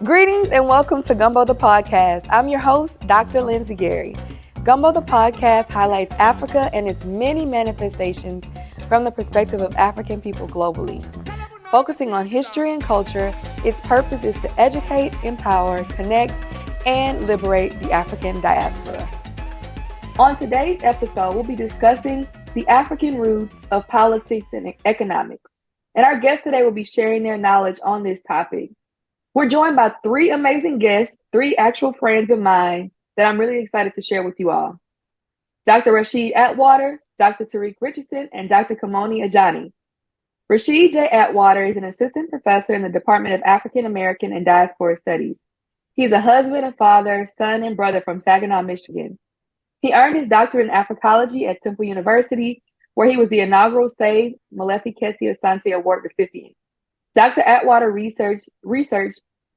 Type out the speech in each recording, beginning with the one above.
Greetings and welcome to Gumbo the Podcast. I'm your host, Dr. Lindsay Gary. Gumbo the Podcast highlights Africa and its many manifestations from the perspective of African people globally. Focusing on history and culture, its purpose is to educate, empower, connect, and liberate the African diaspora. On today's episode, we'll be discussing the African roots of politics and economics. And our guests today will be sharing their knowledge on this topic. We're joined by three amazing guests, three actual friends of mine that I'm really excited to share with you all. Dr. Rasheed Atwater, Dr. Tarik Richardson, and Dr. Kimoni Ajani. Rasheed J. Atwater is an assistant professor in the Department of African American and Diaspora Studies. He's a husband and father, son and brother from Saginaw, Michigan. He earned his doctorate in Africology at Temple University, where he was the inaugural Save Malefi Kesi Asante Award recipient. Dr. Atwater research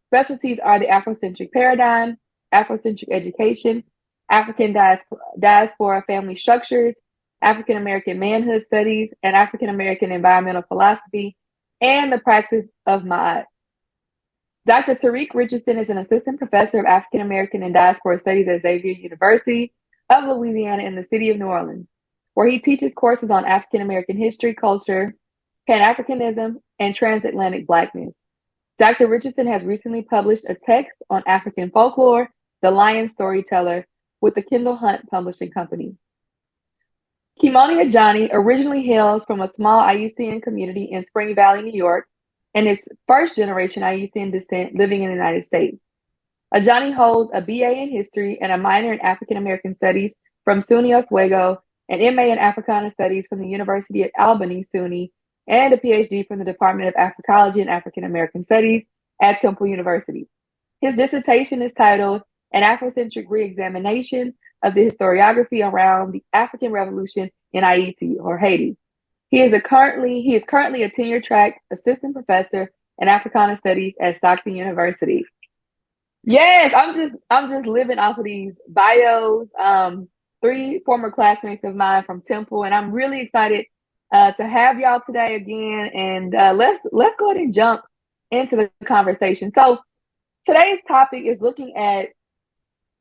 specialties are the Afrocentric paradigm, Afrocentric education, African diaspora family structures, African American manhood studies, and African American environmental philosophy, and the practice of Ma'at. Dr. Tarik Richardson is an assistant professor of African American and diaspora studies at Xavier University of Louisiana in the city of New Orleans, where he teaches courses on African American history, culture, Pan-Africanism, and transatlantic Blackness. Dr. Richardson has recently published a text on African folklore, The Lion Storyteller, with the Kendall Hunt Publishing Company. Kimoni Ajani originally hails from a small Ayesian community in Spring Valley, New York, and is first-generation Ayesian descent living in the United States. Ajani holds a BA in History and a minor in African American Studies from SUNY Oswego, an MA in Africana Studies from the University of Albany, SUNY, and a PhD from the Department of Africology and African American Studies at Temple University. His dissertation is titled An Afrocentric Reexamination of the Historiography Around the African Revolution in Haiti, or Haiti. He is currently a tenure-track assistant professor in Africana Studies at Stockton University. Yes, I'm just living off of these bios. Three former classmates of mine from Temple, and I'm really excited to have y'all today again, and let's go ahead and jump into the conversation. So today's topic is looking at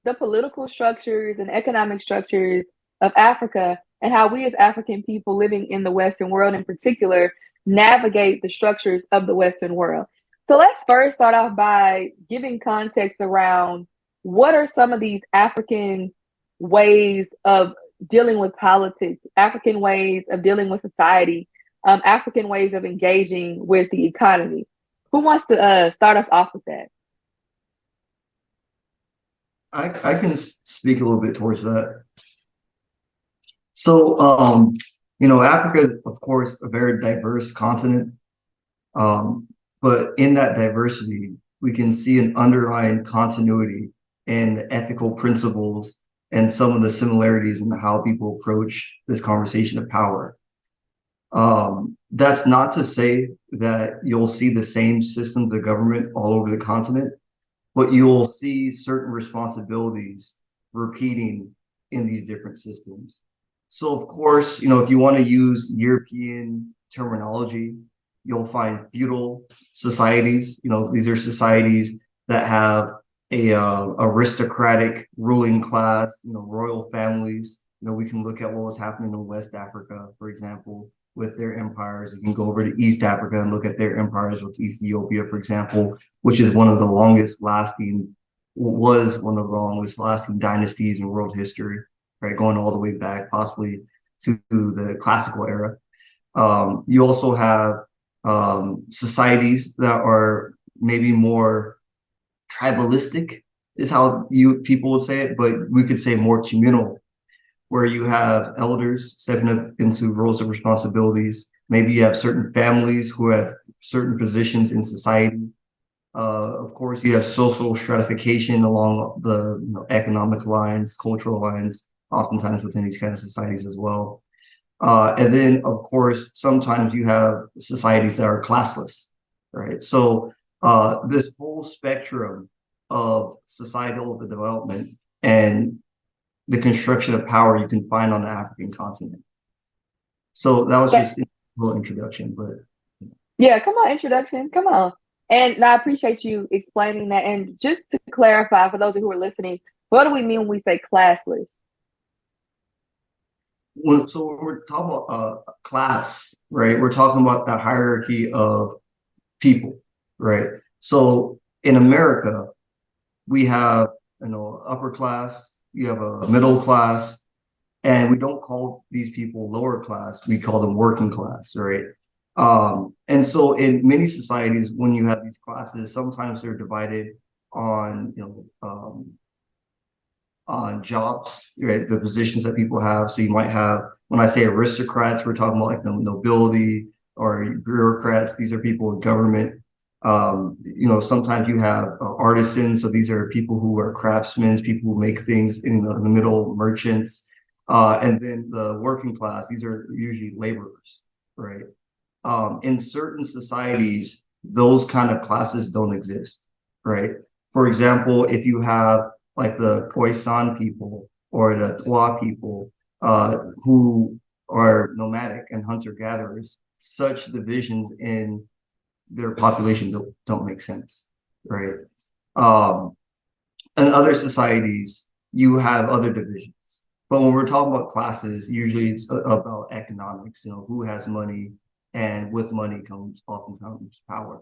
the political structures and economic structures of Africa and how we as African people living in the Western world in particular navigate the structures of the Western world. So let's first start off by giving context around what are some of these African ways of dealing with politics, African ways of dealing with society, African ways of engaging with the economy. Who wants to start us off with that? I can speak a little bit towards that. So, Africa is, of course, a very diverse continent. But in that diversity, we can see an underlying continuity in the ethical principles and some of the similarities in how people approach this conversation of power. That's not to say that you'll see the same systems of government all over the continent, but you'll see certain responsibilities repeating in these different systems. So of course, if you want to use European terminology, you'll find feudal societies. These are societies that have a aristocratic ruling class, royal families. We can look at what was happening in West Africa, for example, with their empires. You can go over to East Africa and look at their empires with Ethiopia, for example, which is one of the longest lasting dynasties in world history, right? Going all the way back, possibly to the classical era. You also have societies that are maybe more tribalistic, is how people would say it, but we could say more communal, where you have elders stepping up into roles of responsibilities. Maybe you have certain families who have certain positions in society. Of course, you have social stratification along the economic lines, cultural lines, oftentimes within these kind of societies as well. And then, of course, sometimes you have societies that are classless, right? So this whole spectrum of societal development and the construction of power you can find on the African continent. So that was just a little introduction, but yeah, come on, introduction, come on. And I appreciate you explaining that. And just to clarify, for those who are listening, what do we mean when we say classless? So when we're talking about class, right? We're talking about that hierarchy of people, right? So in America, we have, upper class, you have a middle class, and we don't call these people lower class, we call them working class, right? And so in many societies, when you have these classes, sometimes they're divided on, on jobs, right? The positions that people have. So you might have, when I say aristocrats, we're talking about like nobility or bureaucrats. These are people in government. Sometimes you have artisans. So these are people who are craftsmen, people who make things in the middle, merchants. And then the working class, these are usually laborers, right? In certain societies, those kind of classes don't exist, right? For example, if you have like the Khoisan people or the Twa people who are nomadic and hunter-gatherers, such divisions in their population don't make sense, right? In other societies, you have other divisions. But when we're talking about classes, usually it's about economics, who has money, and with money comes oftentimes power.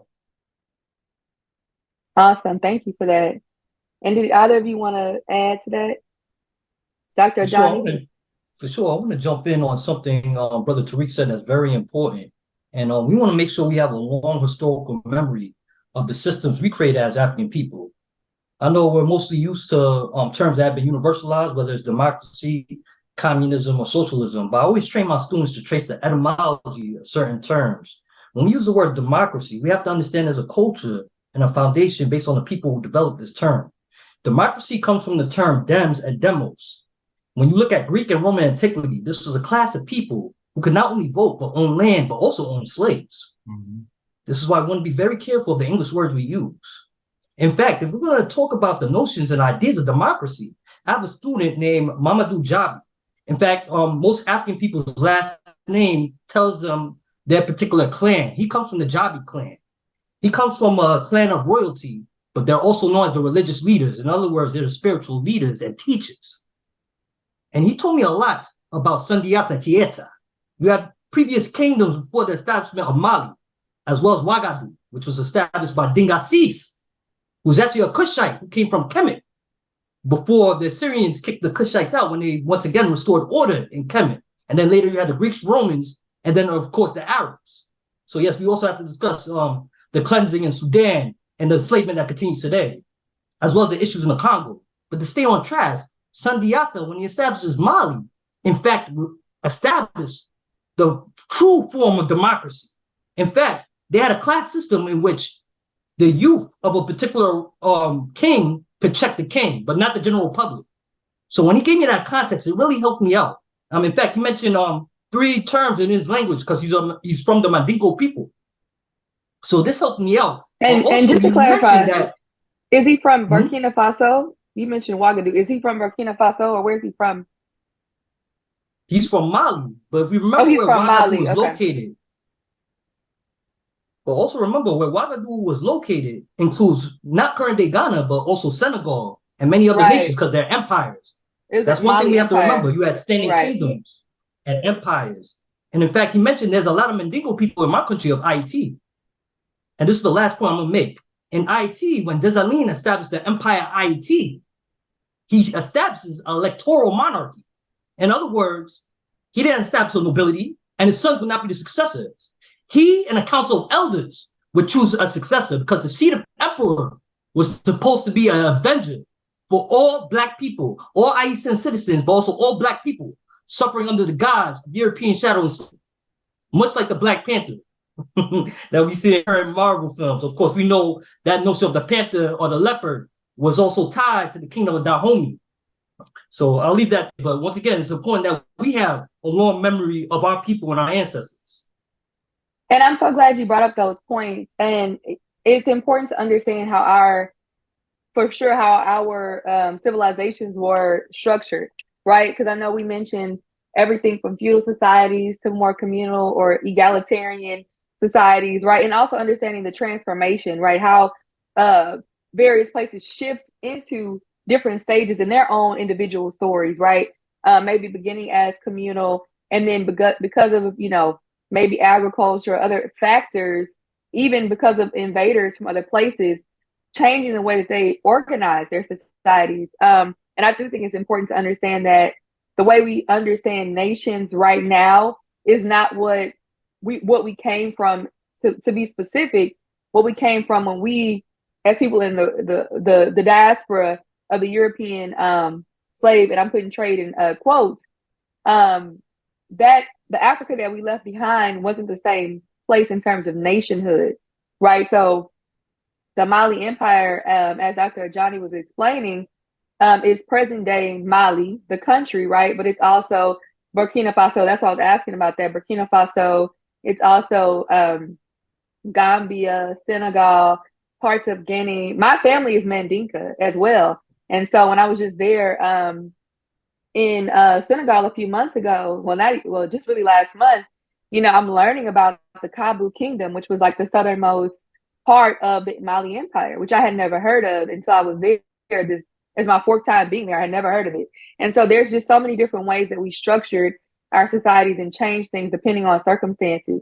Awesome. Thank you for that. And did either of you want to add to that? Dr. Ajani? For sure. I want to jump in on something Brother Tarik said that's very important. And we want to make sure we have a long historical memory of the systems we create as African people. I know we're mostly used to terms that have been universalized, whether it's democracy, communism, or socialism, but I always train my students to trace the etymology of certain terms. When we use the word democracy, we have to understand there's a culture and a foundation based on the people who developed this term. Democracy comes from the term dems and demos. When you look at Greek and Roman antiquity, this was a class of people who could not only vote, but own land, but also own slaves. Mm-hmm. This is why we want to be very careful of the English words we use. In fact, if we're going to talk about the notions and ideas of democracy, I have a student named Mamadou Jabi. In fact, most African people's last name tells them their particular clan. He comes from the Jabi clan. He comes from a clan of royalty, but they're also known as the religious leaders. In other words, they're the spiritual leaders and teachers. And he told me a lot about Sundiata Keita. You had previous kingdoms before the establishment of Mali, as well as Ouagadougou, which was established by Dingasis, who's actually a Cushite who came from Kemet before the Assyrians kicked the Cushites out when they once again restored order in Kemet. And then later you had the Greeks, Romans, and then of course the Arabs. So yes, we also have to discuss the cleansing in Sudan and the enslavement that continues today, as well as the issues in the Congo. But to stay on track, Sundiata, when he establishes Mali, in fact, established the true form of democracy. In fact, they had a class system in which the youth of a particular king could check the king, but not the general public. So when he gave me that context, it really helped me out. In fact, he mentioned 3 terms in his language because he's from the Mandingo people. So this helped me out. And just to clarify, is he from Burkina Faso? You mentioned Ouagadougou. Is he from Burkina Faso, or where is he from? He's from Mali, but if you remember where Ouagadougou is located, but also remember where Ouagadougou was located includes not current-day Ghana, but also Senegal and many other nations because they're empires. That's one thing we have to remember. You had standing kingdoms and empires. And in fact, he mentioned there's a lot of Mandingo people in my country of IET. And this is the last point I'm going to make. In IET, when Desalegn established the empire IET, he establishes an electoral monarchy. In other words, he didn't establish a nobility, and his sons would not be the successors. He and a council of elders would choose a successor because the seat of emperor was supposed to be an avenger for all Black people, all Aïssan citizens, but also all Black people suffering under the gods of European shadows, much like the Black Panther that we see in current Marvel films. Of course, we know that notion of the panther or the leopard was also tied to the kingdom of Dahomey. So I'll leave that. But once again, it's important that we have a long memory of our people and our ancestors. And I'm so glad you brought up those points. And it's important to understand how our civilizations were structured, right? Because I know we mentioned everything from feudal societies to more communal or egalitarian societies, right? And also understanding the transformation, right? How various places shift into different stages in their own individual stories, right? Maybe beginning as communal, and then because of, maybe agriculture or other factors, even because of invaders from other places, changing the way that they organize their societies. And I do think it's important to understand that the way we understand nations right now is not what we came from. To be specific, what we came from when we, as people in the diaspora of the European slave, and I'm putting trade in quotes, that the Africa that we left behind wasn't the same place in terms of nationhood, right? So the Mali Empire, as Dr. Ajani was explaining, is present day Mali, the country, right? But it's also Burkina Faso. That's why I was asking about that. Burkina Faso. It's also Gambia, Senegal, parts of Guinea. My family is Mandinka as well. And so when I was just there in Senegal a few months ago, just really last month, I'm learning about the Kabu Kingdom, which was like the southernmost part of the Mali Empire, which I had never heard of until I was there. This is my fourth time being there. I had never heard of it. And so there's just so many different ways that we structured our societies and change things depending on circumstances.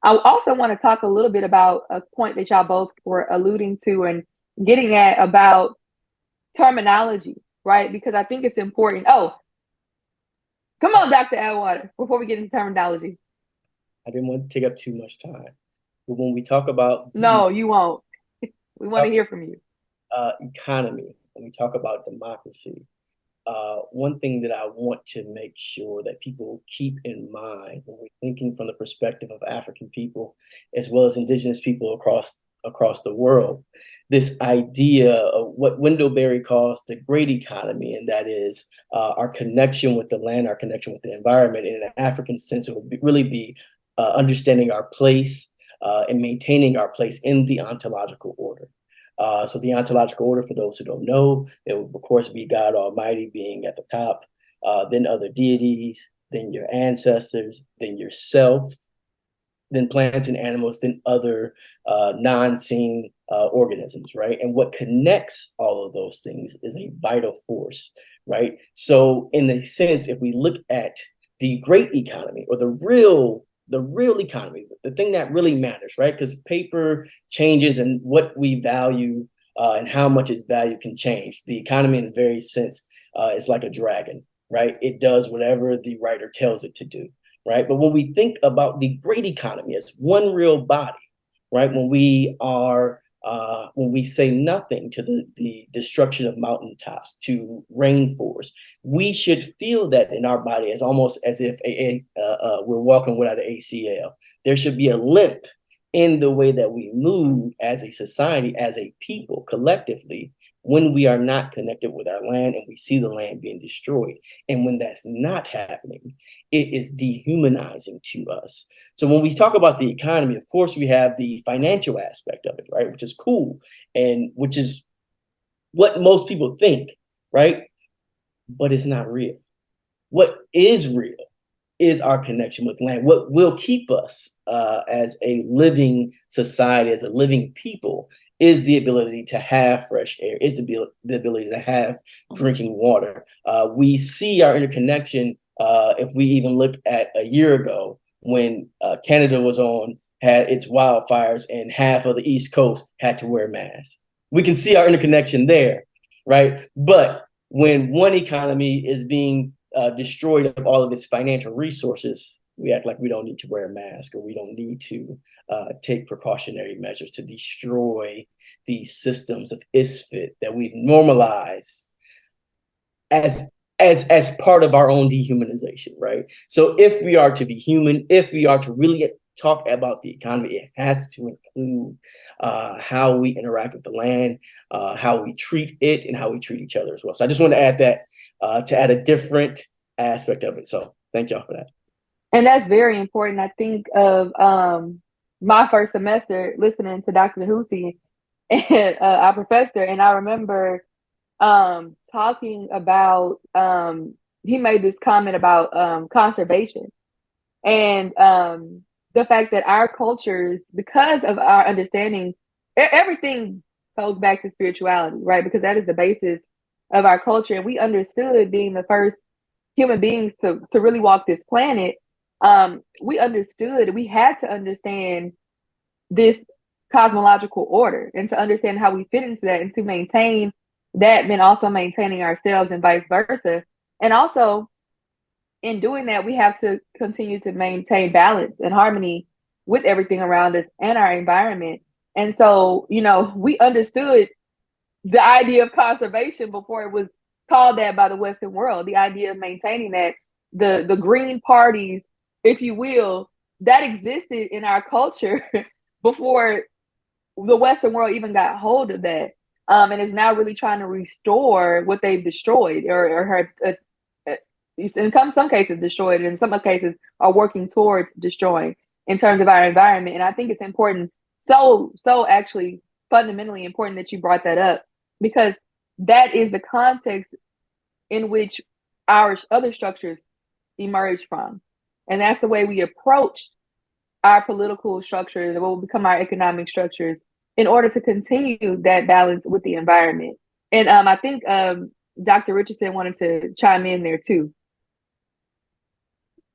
I also want to talk a little bit about a point that y'all both were alluding to and getting at about terminology, right? Because I think it's important. Oh, come on, Dr. Atwater, before we get into terminology. I didn't want to take up too much time. But when we talk about No, you won't. We want to hear from you. Economy, when we talk about democracy, one thing that I want to make sure that people keep in mind when we're thinking from the perspective of African people, as well as indigenous people across the world, this idea of what Wendell Berry calls the great economy, and that is our connection with the land, our connection with the environment. In an African sense, it would really be understanding our place and maintaining our place in the ontological order. So the ontological order, for those who don't know, it would, of course, be God Almighty being at the top, then other deities, then your ancestors, then yourself, then plants and animals, then other non-seen organisms, right? And what connects all of those things is a vital force, right? So in a sense, if we look at the great economy, or the real economy, the thing that really matters, right? Because paper changes, and what we value and how much its value can change. The economy, in a very sense, is like a dragon, right? It does whatever the writer tells it to do, right? But when we think about the great economy as one real body, right? When we say nothing to the destruction of mountaintops, to rainforests, we should feel that in our body as almost as if we're walking without an ACL. There should be a limp in the way that we move as a society, as a people, collectively, when we are not connected with our land and we see the land being destroyed. And when that's not happening, it is dehumanizing to us. So when we talk about the economy, of course, we have the financial aspect of it, right? Which is cool, and which is what most people think, right? But it's not real. What is real is our connection with land. What will keep us as a living society, as a living people, is the ability to have fresh air, is the ability to have drinking water. We see our interconnection if we even look at a year ago when Canada had its wildfires and half of the East Coast had to wear masks. We can see our interconnection there, right? But when one economy is being destroyed of all of its financial resources, we act like we don't need to wear a mask, or we don't need to take precautionary measures to destroy these systems of ISFIT that we've normalized as part of our own dehumanization, right? So if we are to be human, if we are to really talk about the economy, it has to include how we interact with the land, how we treat it, and how we treat each other as well. So I just want to add that to add a different aspect of it. So thank y'all for that. And that's very important. I think of my first semester listening to Dr. Husi and our professor, and I remember talking about, he made this comment about conservation. And the fact that our cultures, because of our understanding, everything goes back to spirituality, right? Because that is the basis of our culture. And we understood, being the first human beings to really walk this planet, we understood, we had to understand this cosmological order, and to understand how we fit into that, and to maintain that meant also maintaining ourselves and vice versa. And also, in doing that, we have to continue to maintain balance and harmony with everything around us and our environment. And so, we understood the idea of conservation before it was called that by the Western world. The idea of maintaining that, the green parties, if you will, that existed in our culture before the Western world even got hold of that, and is now really trying to restore what they've destroyed, or in some cases destroyed, and in some cases are working towards destroying in terms of our environment. And I think it's important, so actually fundamentally important, that you brought that up, because that is the context in which our other structures emerge from. And that's the way we approach our political structures, what will become our economic structures, in order to continue that balance with the environment. And I think Dr. Richardson wanted to chime in there too.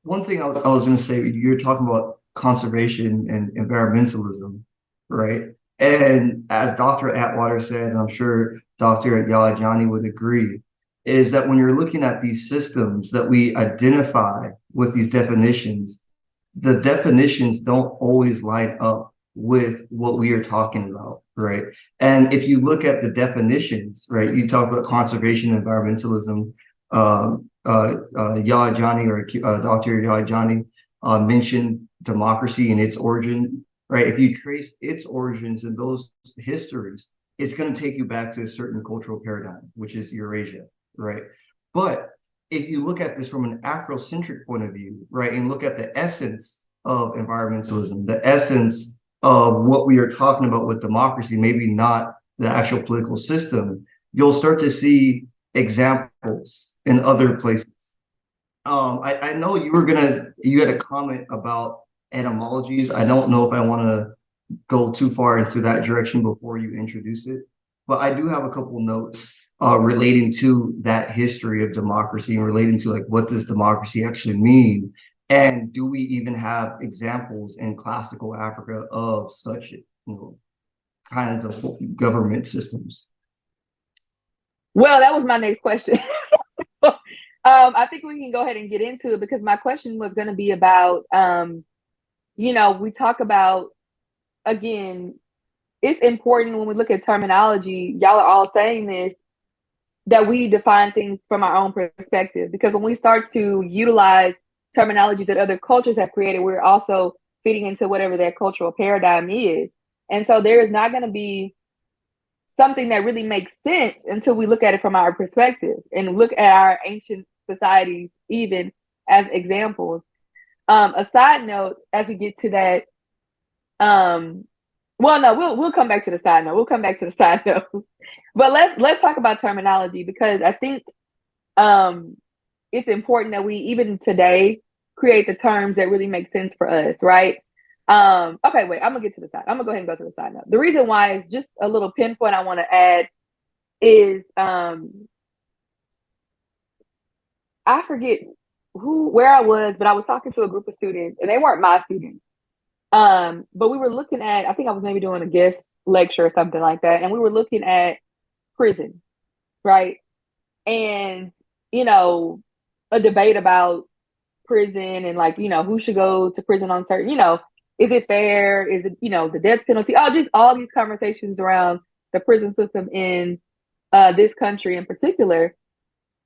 One thing I was going to say, you're talking about conservation and environmentalism, right? And as Dr. Atwater said, and I'm sure Dr. Ajani would agree, is that when you're looking at these systems that we identify with these definitions, the definitions don't always line up with what we are talking about, right? And if you look at the definitions, right, you talk about conservation, environmentalism, Ajani, or Dr. Ajani mentioned democracy and its origin, right? If you trace its origins and those histories, it's going to take you back to a certain cultural paradigm, which is Eurasia, right? But if you look at this from an Afrocentric point of view, right, and look at the essence of environmentalism, the essence of what we are talking about with democracy, maybe not the actual political system, you'll start to see examples in other places. I know you had a comment about etymologies. I don't know if I want to go too far into that direction before you introduce it, but I do have a couple notes relating to that history of democracy, and relating to, like, what does democracy actually mean? And do we even have examples in classical Africa of such, kinds of government systems? Well, that was my next question. I think we can go ahead and get into it, because my question was going to be about, we talk about, again, it's important when we look at terminology, y'all are all saying this, that we define things from our own perspective. Because when we start to utilize terminology that other cultures have created, we're also fitting into whatever their cultural paradigm is. And so there is not going to be something that really makes sense until we look at it from our perspective, and look at our ancient societies even as examples. A side note, as we get to that, we'll come back to the side note. We'll come back to the side note. But let's talk about terminology, because I think it's important that we, even today, create the terms that really make sense for us, right? Okay, wait, I'm gonna get to the side. I'm gonna go ahead and go to the side note. The reason why is just a little pinpoint I want to add is I forget where I was, but I was talking to a group of students, and they weren't my students. But we were looking at, I think I was maybe doing a guest lecture or something like that, and we were looking at prison, right? And a debate about prison, and, like, who should go to prison on certain, is it fair? Is it, the death penalty? All these conversations around the prison system in this country in particular.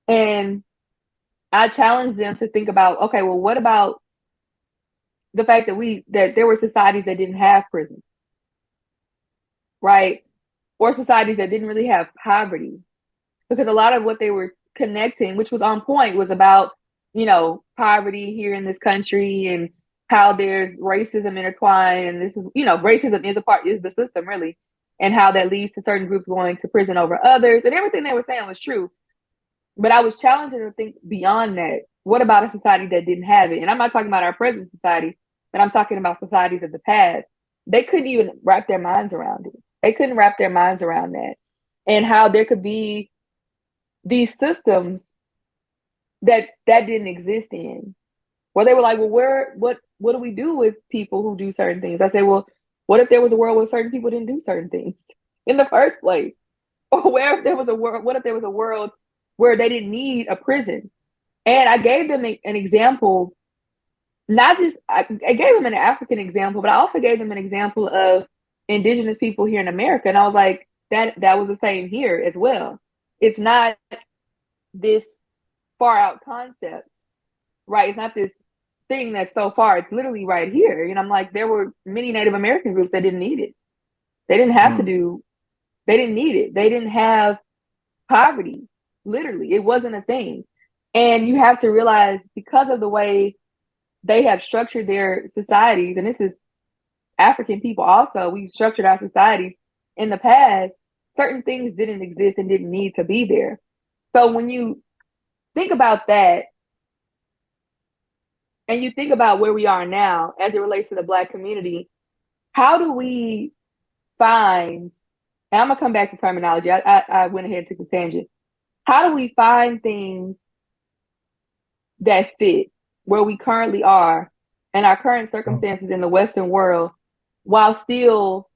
And I challenged them to think about, okay, well, what about the fact that there were societies that didn't have prisons, right? Or societies that didn't really have poverty, because a lot of what they were connecting, which was on point, was about, poverty here in this country, and how there's racism intertwined. And this is, racism is the system, really, and how that leads to certain groups going to prison over others. And everything they were saying was true. But I was challenging to think beyond that. What about a society that didn't have it? And I'm not talking about our present society. and I'm talking about societies of the past, they couldn't even wrap their minds around it. They couldn't wrap their minds around that, and how there could be these systems that didn't exist in, where they were like, well, what do we do with people who do certain things? I say, well, what if there was a world where certain people didn't do certain things in the first place? Or where if there was a world, what if there was a world where they didn't need a prison? And I gave them an example, not just, I gave them an African example, but I also gave them an example of indigenous people here in America. And I was like, that was the same here as well. It's not this far out concept, right? It's not this thing that's so far, it's literally right here. You know, I'm like, there were many Native American groups that didn't need it. They didn't have to do, they didn't need it. They didn't have poverty, literally. It wasn't a thing. And you have to realize, because of the way they have structured their societies, and this is African people also, we've structured our societies in the past, certain things didn't exist and didn't need to be there. So when you think about that, and you think about where we are now as it relates to the Black community, how do we find, and I'm gonna come back to terminology, I went ahead and took a tangent. How do we find things that fit where we currently are and our current circumstances in the Western world, while still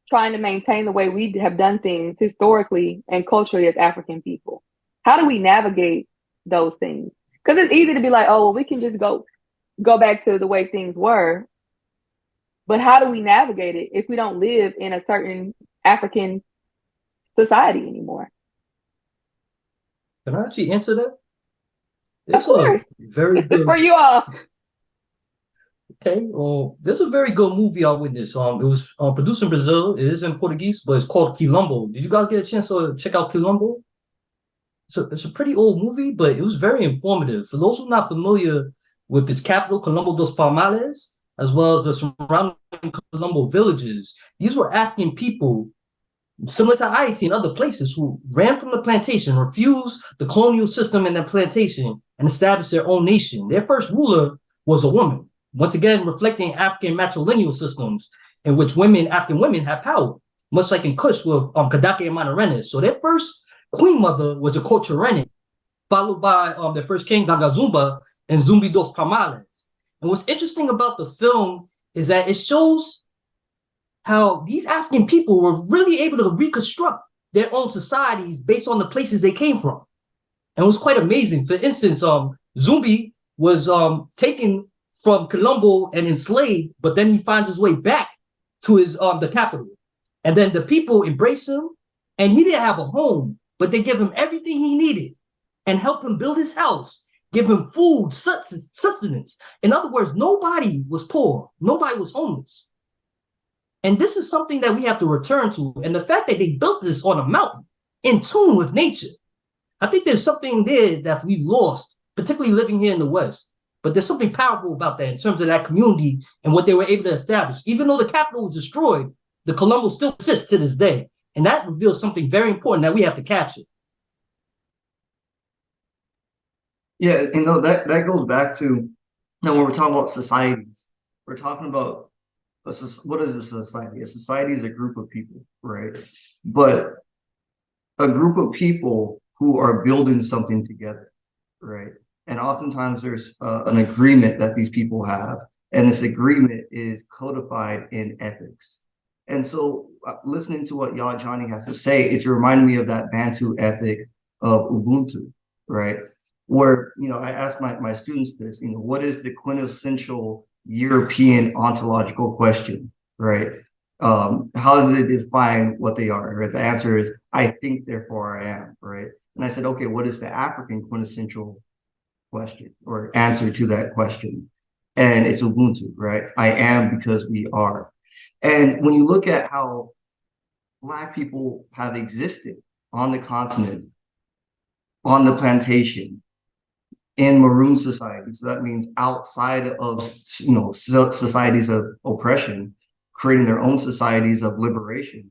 trying to maintain the way we have done things historically and culturally as African people? How do we navigate those things? Because it's easy to be like, oh, well, we can just go back to the way things were. But how do we navigate it if we don't live in a certain African society anymore? Can I actually answer that? Of course. Very good. It's for you all. Okay, well, there's a very good movie I witnessed. It was produced in Brazil. It is in Portuguese, but it's called Quilombo. Did you guys get a chance to check out Quilombo? It's a pretty old movie, but it was very informative. For those who are not familiar with its capital, Colombo dos Palmares, as well as the surrounding Colombo villages, these were African people, similar to Haiti and other places, who ran from the plantation, refused the colonial system in their plantation, and established their own nation. Their first ruler was a woman, once again reflecting African matrilineal systems in which African women had power, much like in Kush with Kadake and Manarenes. So their first queen mother was a Kochurene, followed by their first king, Dagazumba, and Zumbi dos Palmares. And what's interesting about the film is that it shows how these African people were really able to reconstruct their own societies based on the places they came from. And it was quite amazing. For instance, Zumbi was taken from Colombo and enslaved, but then he finds his way back to his the capital. And then the people embrace him, and he didn't have a home, but they give him everything he needed and help him build his house, give him food, sustenance. In other words, nobody was poor. Nobody was homeless. And this is something that we have to return to. And the fact that they built this on a mountain, in tune with nature, I think there's something there that we've lost, particularly living here in the West. But there's something powerful about that in terms of that community and what they were able to establish. Even though the capital was destroyed, the Colombo still exists to this day. And that reveals something very important that we have to capture. Yeah, that goes back to, now when we're talking about societies, we're talking about what is a society? A society is a group of people, right? But a group of people who are building something together, right? And oftentimes there's an agreement that these people have, and this agreement is codified in ethics. And so listening to what Ajani has to say, it's reminding me of that Bantu ethic of Ubuntu, right? Where, I ask my students this, what is the quintessential European ontological question, right? How do they define what they are? Right? The answer is, I think, therefore I am, right? And I said, okay, what is the African quintessential question or answer to that question? And it's Ubuntu, right? I am because we are. And when you look at how Black people have existed on the continent, on the plantation, in maroon society, so that means outside of societies of oppression, creating their own societies of liberation,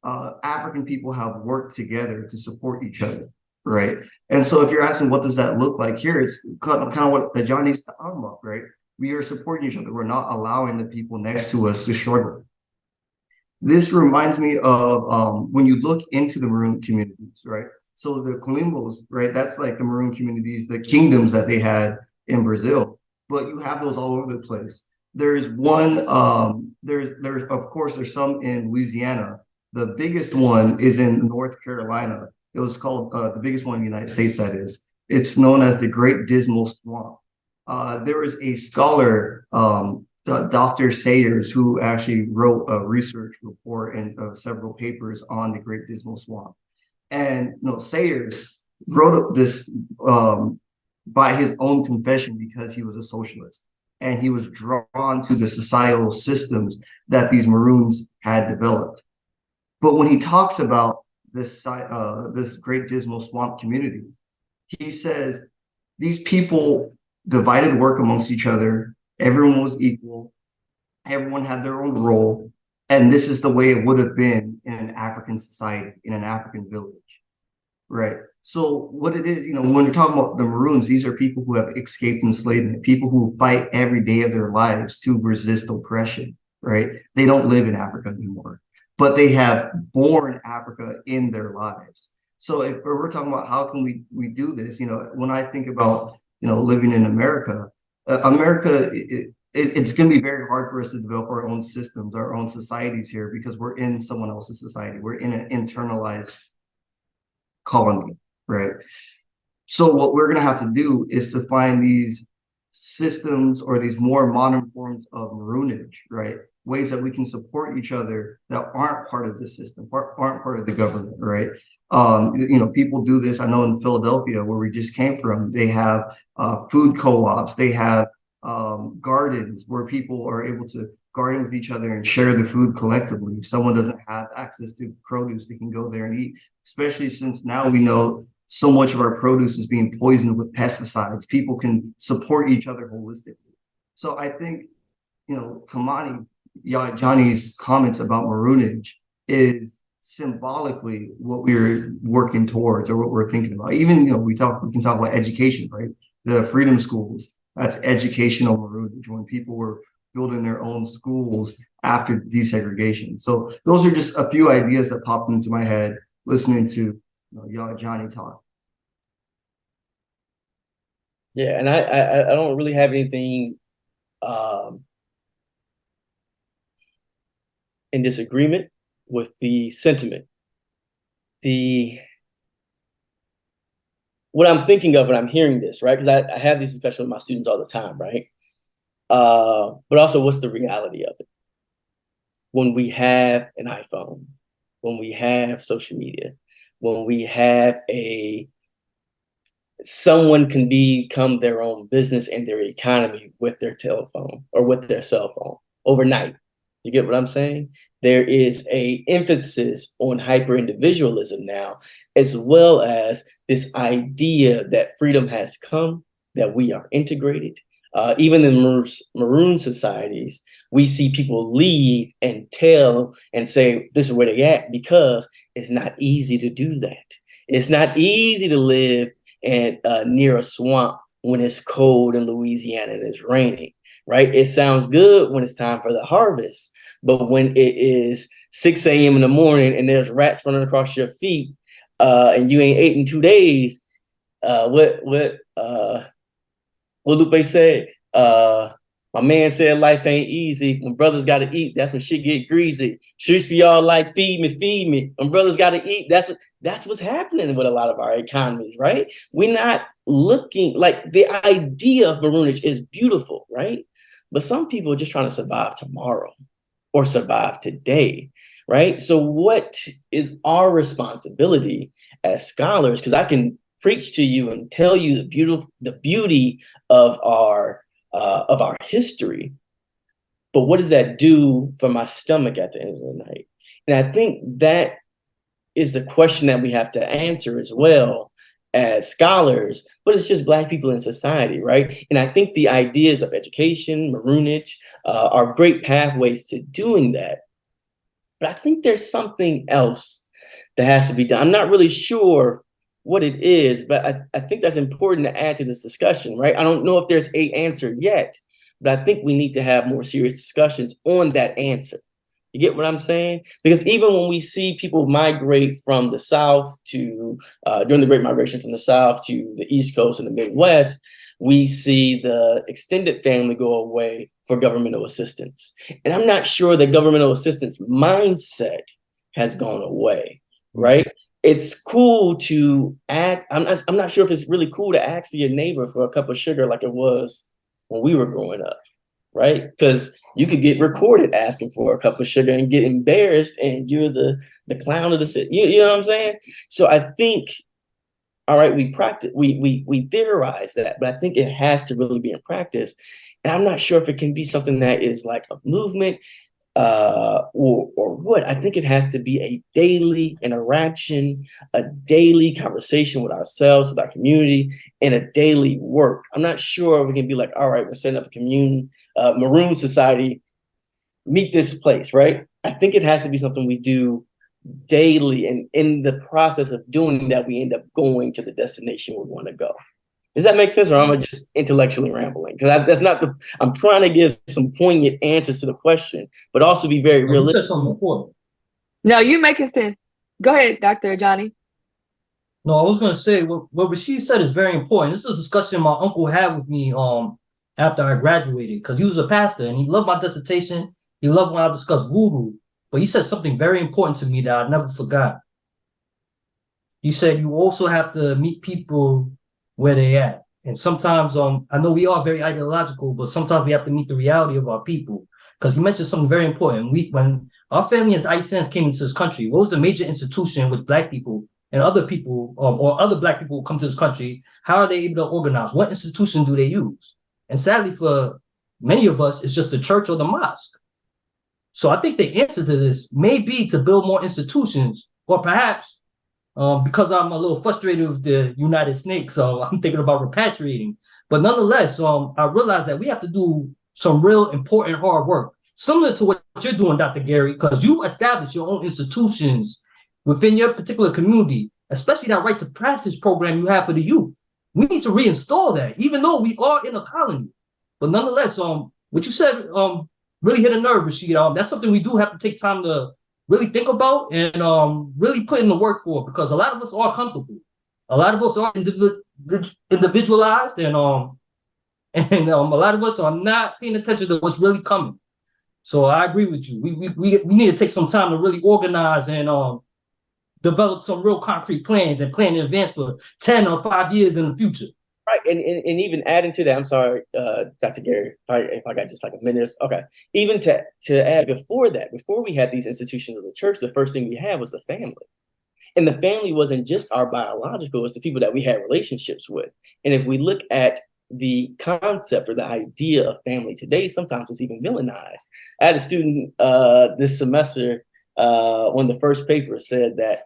African people have worked together to support each other, right? And so if you're asking what does that look like here, it's kind of what Ajani's talking about, right? We are supporting each other. We're not allowing the people next to us to struggle. This reminds me of when you look into the Maroon communities, right? So the Colimbos, right? That's like the Maroon communities, the kingdoms that they had in Brazil, but you have those all over the place. There's one, there's of course there's some in Louisiana. The biggest one is in North Carolina. It was called the biggest one in the United States. That is, it's known as the Great Dismal Swamp. There was a scholar, Dr. Sayers, who actually wrote a research report and several papers on the Great Dismal Swamp. And Sayers wrote this by his own confession because he was a socialist and he was drawn to the societal systems that these Maroons had developed. But when he talks about this Great Dismal Swamp community, he says these people divided work amongst each other. Everyone was equal. Everyone had their own role. And this is the way it would have been in an African society, in an African village, right? So what it is, when we're talking about the Maroons, these are people who have escaped enslavement, people who fight every day of their lives to resist oppression, right? They don't live in Africa anymore, but they have born Africa in their lives. So if we're talking about how can we do this, when I think about, living in America, it's going to be very hard for us to develop our own systems, our own societies here, because we're in someone else's society. We're in an internalized colony, right? So what we're going to have to do is to find these systems or these more modern forms of maroonage, right? Ways that we can support each other that aren't part of the system, aren't part of the government, right? People do this. I know in Philadelphia, where we just came from, they have food co-ops, they have gardens where people are able to garden with each other and share the food collectively. If someone doesn't have access to produce, they can go there and eat, especially since now we know so much of our produce is being poisoned with pesticides. People can support each other holistically. So I think, Kimoni, Ajani's comments about maroonage is symbolically what we're working towards or what we're thinking about. Even, we can talk about education, right? The freedom schools, that's educational maroonage, when people were building their own schools after desegregation. So those are just a few ideas that popped into my head listening to Ajani talk. Yeah, and I don't really have anything in disagreement with the sentiment. What I'm thinking of when I'm hearing this, right? Because I have these discussions with my students all the time, right? But also, what's the reality of it? When we have an iPhone, when we have social media, when we have someone can become their own business and their economy with their telephone or with their cell phone overnight. You get what I'm saying? There is an emphasis on hyper individualism now, as well as this idea that freedom has come, that we are integrated. Even in maroon societies, we see people leave and tell and say this is where they at, because it's not easy to do that. It's not easy to live near a swamp when it's cold in Louisiana and it's raining, right? It sounds good when it's time for the harvest, but when it is 6 a.m. in the morning and there's rats running across your feet, and you ain't ate in 2 days, what Lupe said, my man said life ain't easy. When brothers got to eat, that's when shit get greasy. Streets for y'all like feed me. When brothers got to eat, that's what's happening with a lot of our economies, right? We're not looking like the idea of maroonage is beautiful, right? But some people are just trying to survive tomorrow or survive today, right? So what is our responsibility as scholars? Because I can preach to you and tell you the beauty of our history, but what does that do for my stomach at the end of the night? And I think that is the question that we have to answer as well as scholars, but it's just Black people in society, right? And I think the ideas of education, maroonage, are great pathways to doing that. But I think there's something else that has to be done. I'm not really sure what it is, but I think that's important to add to this discussion, right? I don't know if there's an answer yet, But I think we need to have more serious discussions on that answer. You get what I'm saying? Because even when we see people migrate from the South to, during the Great Migration from the South to the East Coast and the Midwest, we see the extended family go away for governmental assistance. And I'm not sure the governmental assistance mindset has gone away, right? It's cool to ask. I'm not sure if it's really cool to ask for your neighbor for a cup of sugar like it was when we were growing up, right? Because you could get recorded asking for a cup of sugar and get embarrassed, and you're the clown of the city. You know what I'm saying? So I think, all right, we theorize that, but I think it has to really be in practice. And I'm not sure if it can be something that is like a movement or what. I think it has to be a daily interaction, a daily conversation with ourselves, with our community, and a daily work. I'm not sure we can be like, all right, we're setting up a Maroon Society, meet this place, right? I think it has to be something we do daily, and in the process of doing that, we end up going to the destination we want to go. Does that make sense, or am I just intellectually rambling? Because that's not I'm trying to give some poignant answers to the question, but also be very realistic. You said something important. No, you're making sense. Go ahead, Dr. Ajani. No, I was going to say what Rasheed said is very important. This is a discussion my uncle had with me after I graduated, because he was a pastor and he loved my dissertation. He loved when I discussed voodoo, but he said something very important to me that I never forgot. He said you also have to meet people where they at. And sometimes I know we are very ideological, but sometimes we have to meet the reality of our people. Because he mentioned something very important. When our family as Aysen's came into this country, what was the major institution with Black people and other people or other Black people who come to this country? How are they able to organize? What institution do they use? And sadly for many of us, it's just the church or the mosque. So I think the answer to this may be to build more institutions, or perhaps because I'm a little frustrated with the United Snakes, so I'm thinking about repatriating. But nonetheless, I realize that we have to do some real important hard work, similar to what you're doing, Dr. Gary, because you established your own institutions within your particular community, especially that rites of passage program you have for the youth. We need to reinstall that, even though we are in a colony. But nonetheless, what you said really hit a nerve, Rasheed. That's something we do have to take time to really think about and really put in the work for, because a lot of us are comfortable. A lot of us are individualized, and a lot of us are not paying attention to what's really coming. So I agree with you. We need to take some time to really organize and develop some real concrete plans and plan in advance for 10 or 5 years in the future. Right, and even adding to that, I'm sorry, Dr. Gary, if I got just like a minute. Okay, even to add before that, before we had these institutions of the church, the first thing we had was the family. And the family wasn't just our biological, it was the people that we had relationships with. And if we look at the concept or the idea of family today, sometimes it's even villainized. I had a student this semester, one of the first papers said that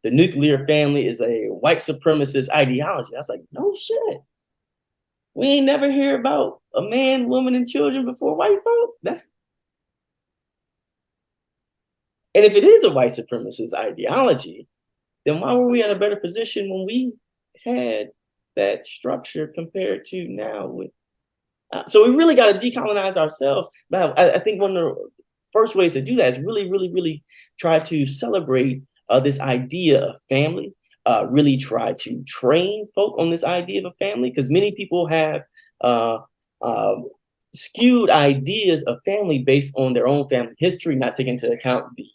the nuclear family is a white supremacist ideology. I was like, no shit. We ain't never hear about a man, woman, and children before white folk. And if it is a white supremacist ideology, then why were we in a better position when we had that structure compared to now? So we really got to decolonize ourselves. But I think one of the first ways to do that is really, really, really try to celebrate this idea of family, really try to train folk on this idea of a family, because many people have skewed ideas of family based on their own family history, not taking into account the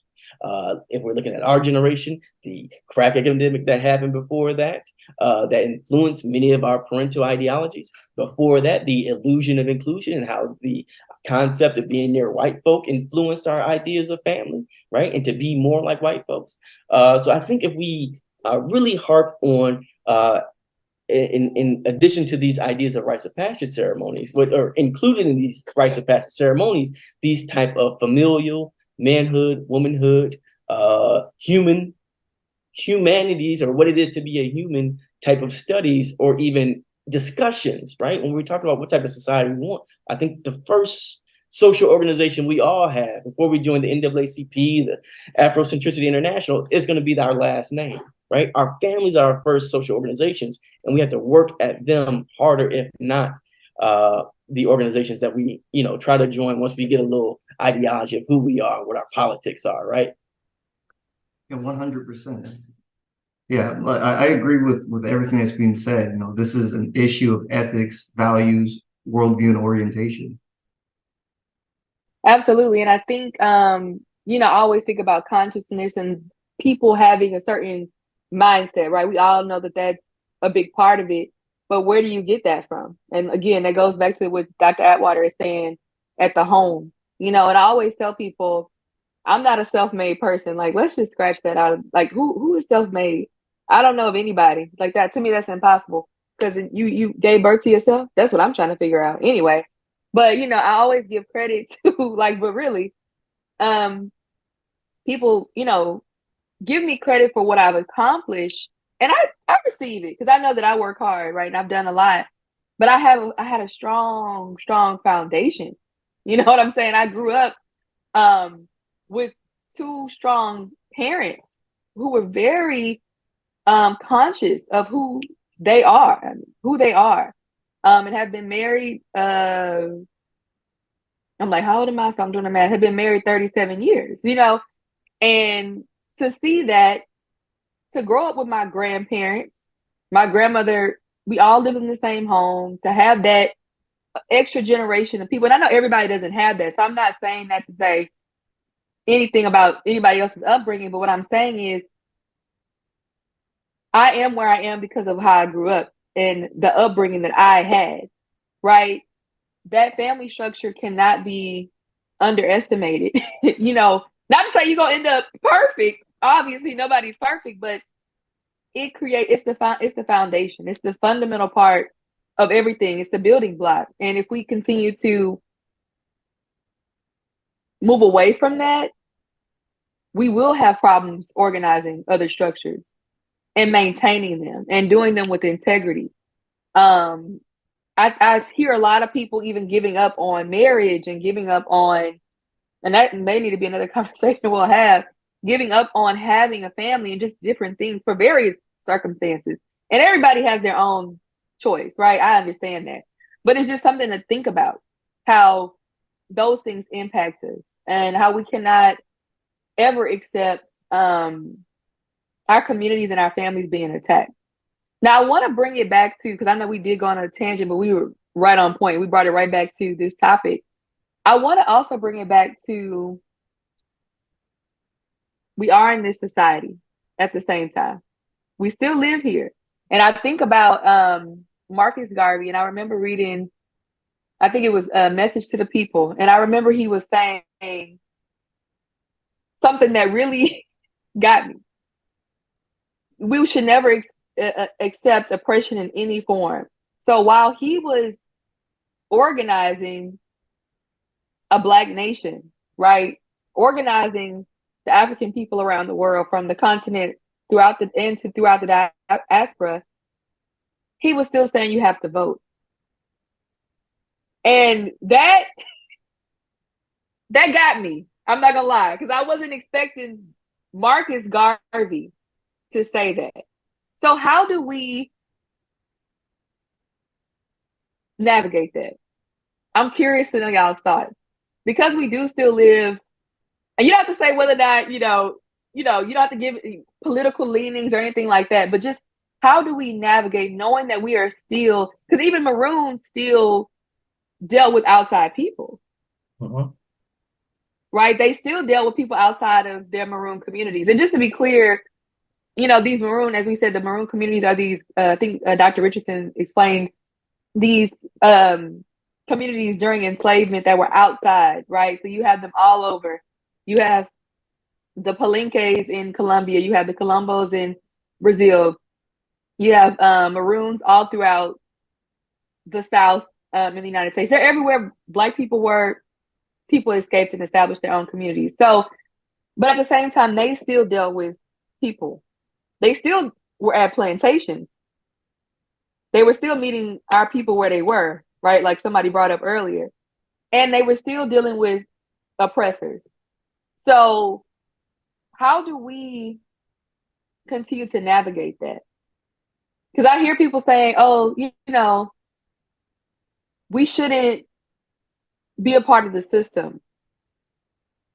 if we're looking at our generation, the crack epidemic that happened before that, that influenced many of our parental ideologies. Before that, the illusion of inclusion and how the concept of being near white folk influenced our ideas of family, right? And to be more like white folks. So I think if we really harp on, in addition to these ideas of rites of passage ceremonies, or included in these rites of passage ceremonies, these type of familial, manhood, womanhood, humanities, or what it is to be a human type of studies, or even discussions, right? When we're talking about what type of society we want, I think the first social organization we all have before we join the NAACP, the Afrocentricity International, is going to be our last name, right? Our families are our first social organizations, and we have to work at them harder, if not the organizations that we, try to join once we get a little ideology of who we are and what our politics are, right? Yeah, 100%. Yeah, I agree with everything that's being said. This is an issue of ethics, values, worldview, and orientation. Absolutely. And I think, I always think about consciousness and people having a certain mindset, right? We all know that that's a big part of it, but where do you get that from? And again, that goes back to what Dr. Atwater is saying at the home, and I always tell people, I'm not a self-made person. Like, let's just scratch that out. Like, who is self-made? I don't know of anybody like that. To me, that's impossible because you gave birth to yourself. That's what I'm trying to figure out anyway. But I always give credit to but really, people, give me credit for what I've accomplished, and I receive it because I know that I work hard, right? And I've done a lot, but I had a strong foundation. You know what I'm saying? I grew up with two strong parents who were very conscious of who they are, and have been married. I'm like, how old am I? So I'm doing the math. Have been married 37 years, and to see that, to grow up with my grandparents, my grandmother, we all live in the same home, to have that extra generation of people. And I know everybody doesn't have that. So I'm not saying that to say anything about anybody else's upbringing, but what I'm saying is I am where I am because of how I grew up and the upbringing that I had, right? That family structure cannot be underestimated. Not to say you're gonna end up perfect. Obviously, nobody's perfect, but it's the foundation. It's the fundamental part of everything. It's the building block. And if we continue to move away from that, we will have problems organizing other structures and maintaining them and doing them with integrity. I hear a lot of people even giving up on marriage and giving up on, and that may need to be another conversation we'll have, giving up on having a family and just different things for various circumstances. And everybody has their own choice, right? I understand that. But it's just something to think about, how those things impact us and how we cannot ever accept our communities and our families being attacked. Now, I want to bring it back to, because I know we did go on a tangent, but we were right on point. We brought it right back to this topic. I want to also bring it back to, we are in this society at the same time. We still live here. And I think about Marcus Garvey, and I remember reading, I think it was a Message to the People. And I remember he was saying something that really got me. We should never accept oppression in any form. So while he was organizing a Black nation, right? Organizing the African people around the world, from the continent throughout the diaspora, he was still saying you have to vote. And that got me. I'm not gonna lie, because I wasn't expecting Marcus Garvey to say that. So how do we navigate that? I'm curious to know y'all's thoughts, because we do still live, and you don't have to say whether or not, you don't have to give political leanings or anything like that, but just how do we navigate knowing that we are still, because even Maroons still dealt with outside people, right? They still dealt with people outside of their Maroon communities. And just to be clear, these Maroon, as we said, the Maroon communities are these, I think Dr. Richardson explained, these communities during enslavement that were outside, right? So you have them all over. You have the Palenques in Colombia. You have the Colombos in Brazil. You have Maroons all throughout the South in the United States. They're everywhere Black people were. People escaped and established their own communities. So, but at the same time, they still dealt with people. They still were at plantations. They were still meeting our people where they were, right? Like somebody brought up earlier. And they were still dealing with oppressors. So how do we continue to navigate that? Because I hear people saying, oh, we shouldn't be a part of the system.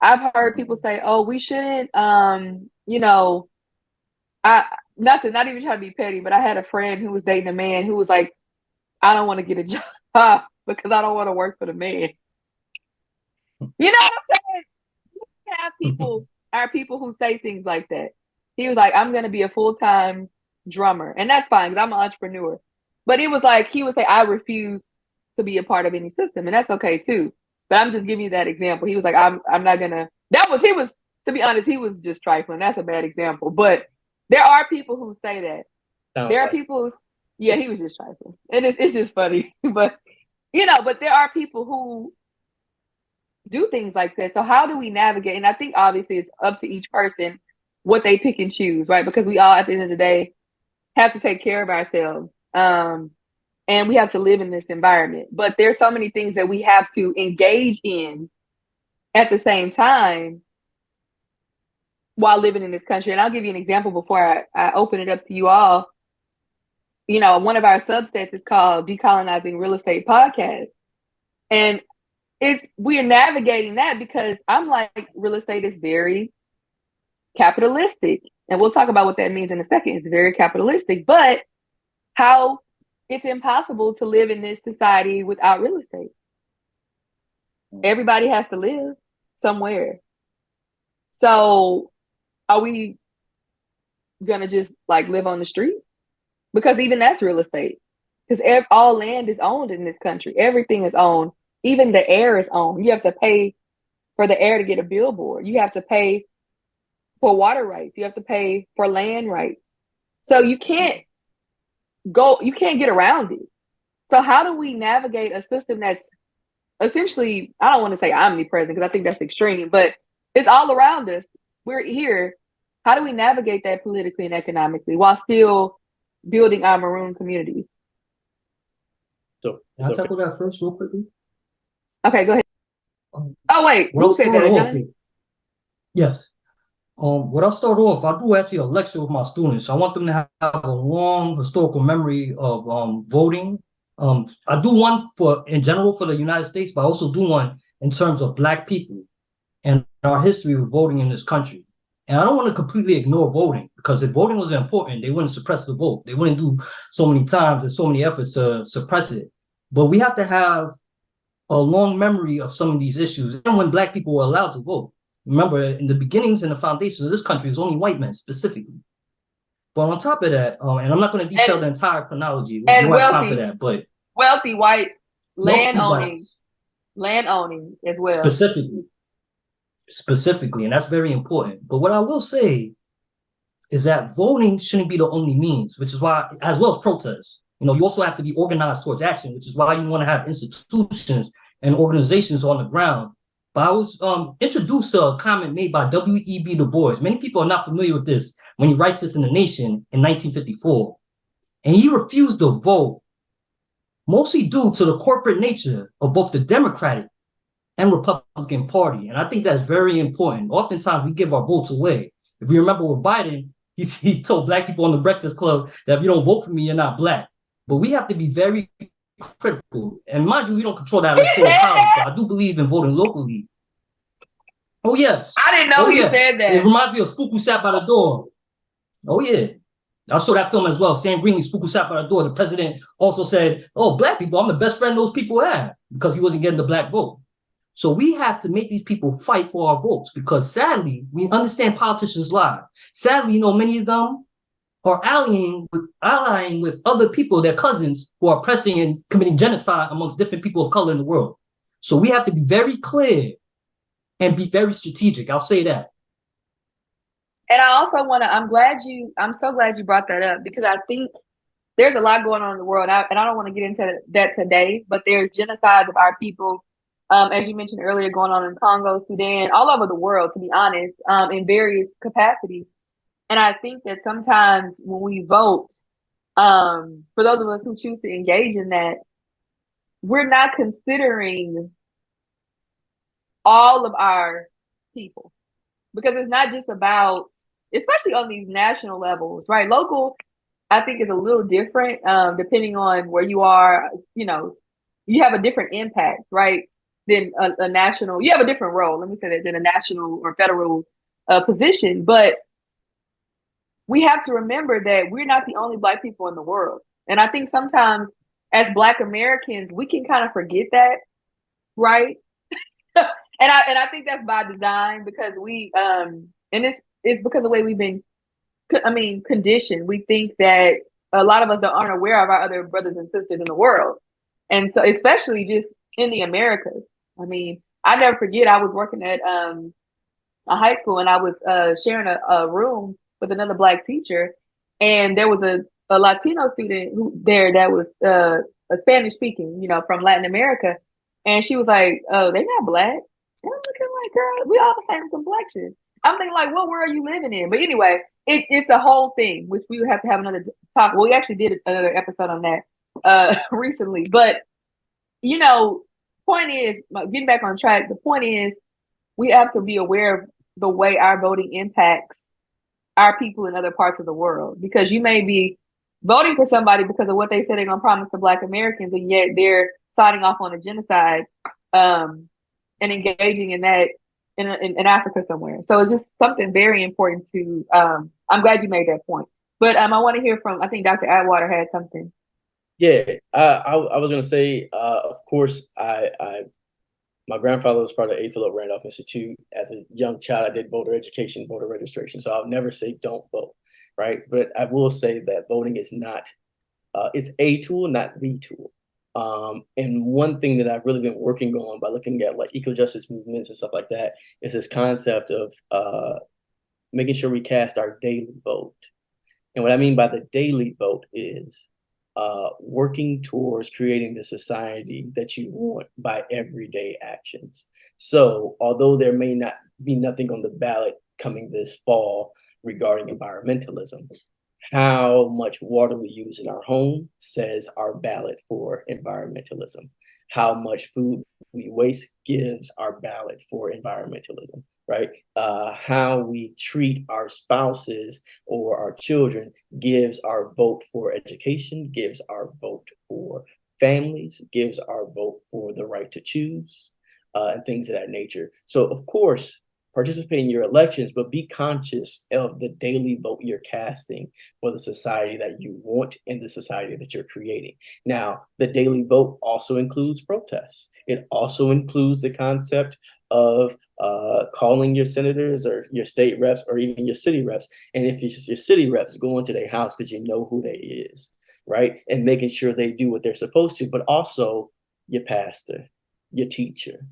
I've heard people say, "Oh, we shouldn't," you know, I not even try to be petty, but I had a friend who was dating a man who was like, "I don't want to get a job because I don't want to work for the man." You know what I'm saying? We have people who say things like that. He was like, "I'm going to be a full-time drummer," and that's fine because I'm an entrepreneur. But it was like he would say, "I refuse to be a part of any system," and that's okay too. But I'm just giving you that example. He was like, I'm not gonna." He was, to be honest, he was just trifling. That's a bad example. But there are people who say that. There are people yeah, he was just trifling. And it's just funny. But but there are people who do things like that. So how do we navigate? And I think obviously it's up to each person what they pick and choose, right? Because we all at the end of the day have to take care of ourselves. And we have to live in this environment. But there's so many things that we have to engage in at the same time while living in this country. And I'll give you an example before I open it up to you all. One of our subsets is called Decolonizing Real Estate Podcast. And we're navigating that because I'm like, real estate is very capitalistic. And we'll talk about what that means in a second. It's very capitalistic, but how it's impossible to live in this society without real estate. Everybody has to live somewhere. So are we gonna just like live on the street? Because even that's real estate. Because all land is owned in this country. Everything is owned. Even the air is owned. You have to pay for the air to get a billboard. You have to pay for water rights. You have to pay for land rights. So you can't get around it. So how do we navigate a system that's essentially, I don't want to say omnipresent because I think that's extreme, but it's all around us. We're here. How do we navigate that politically and economically while still building our maroon communities? So can I tackle that first real quickly? Okay, go ahead. Oh wait, who said that, Ajani? Yes. What I'll start off, I do actually a lecture with my students. I want them to have a long historical memory of voting. I do one in general for the United States, but I also do one in terms of Black people and our history of voting in this country. And I don't want to completely ignore voting, because if voting was important, they wouldn't suppress the vote. They wouldn't do so many times and so many efforts to suppress it. But we have to have a long memory of some of these issues, and when Black people were allowed to vote. Remember, in the beginnings and the foundation of this country, it was only white men specifically. But on top of that, and I'm not going to detail the entire chronology. We don't have time for that, but wealthy white land owning as well. Specifically, and that's very important. But what I will say is that voting shouldn't be the only means, which is why, as well as protests, you also have to be organized towards action, which is why you want to have institutions and organizations on the ground. But I was introduced to a comment made by W.E.B. Du Bois. Many people are not familiar with this when he writes this in The Nation in 1954. And he refused to vote, mostly due to the corporate nature of both the Democratic and Republican Party. And I think that's very important. Oftentimes we give our votes away. If you remember with Biden, he told Black people on the Breakfast Club that if you don't vote for me, you're not Black. But we have to be very critical. And mind you, we don't control that electoral college, but I do believe in voting locally. Oh, yes. I didn't know he said that. It reminds me of Spook Who Sat by the Door. Oh, yeah. I saw that film as well. Sam Greenlee, Spook Who Sat by the Door. The president also said, "Oh, Black people, I'm the best friend those people have," because he wasn't getting the Black vote. So we have to make these people fight for our votes, because sadly, we understand politicians lie. Sadly, many of them are allying with other people, their cousins, who are oppressing and committing genocide amongst different people of color in the world. So we have to be very clear and be very strategic. I'll say that. And I also I'm so glad you brought that up, because I think there's a lot going on in the world, and I don't want to get into that today, but there's genocide of our people, as you mentioned earlier, going on in Congo, Sudan, all over the world, to be honest, in various capacities. And I think that sometimes when we vote, for those of us who choose to engage in that, we're not considering all of our people, because it's not just about, especially on these national levels, right? Local, I think, is a little different, depending on where you are, you have a different impact, right? Than a national, you have a different role. Let me say that, than a national or federal position. But we have to remember that we're not the only Black people in the world. And I think sometimes as Black Americans, we can kind of forget that, right? And I think that's by design, because we and it's because of the way we've been conditioned. We think that a lot of us aren't aware of our other brothers and sisters in the world. And so especially just in the Americas. I mean, I never forget, I was working at a high school, and I was sharing a room with another Black teacher, and there was a Latino student that was a Spanish speaking, from Latin America, and she was like, "Oh, they're not Black." And I'm looking like, "Girl, we all the same complexion." I'm thinking like, what world are you living in? But anyway, it's a whole thing, which we would have to have another talk. Well, we actually did another episode on that recently, but point is, getting back on track, the point is we have to be aware of the way our voting impacts our people in other parts of the world, because you may be voting for somebody because of what they said they're going to promise to Black Americans, and yet they're signing off on a genocide and engaging in that in Africa somewhere. So it's just something very important to, I'm glad you made that point. But I want to hear from, I think Dr. Atwater had something. Yeah, I was going to say, of course, my grandfather was part of A. Philip Randolph Institute. As a young child, I did voter education, voter registration. So I'll never say don't vote, right? But I will say that voting is not, it's a tool, not the tool. And one thing that I've really been working on by looking at like eco-justice movements and stuff like that is this concept of making sure we cast our daily vote. And what I mean by the daily vote is working towards creating the society that you want by everyday actions. So although there may not be nothing on the ballot coming this fall regarding environmentalism, how much water we use in our home says our ballot for environmentalism. How much food we waste gives our ballot for environmentalism, right? How we treat our spouses or our children gives our vote for education, gives our vote for families, gives our vote for the right to choose, and things of that nature. So, of course, participate in your elections, but be conscious of the daily vote you're casting for the society that you want and the society that you're creating. Now, the daily vote also includes protests. It also includes the concept of calling your senators or your state reps or even your city reps. And if it's your city reps, going to their house because you know who they is, right? And making sure they do what they're supposed to, but also your pastor, your teacher,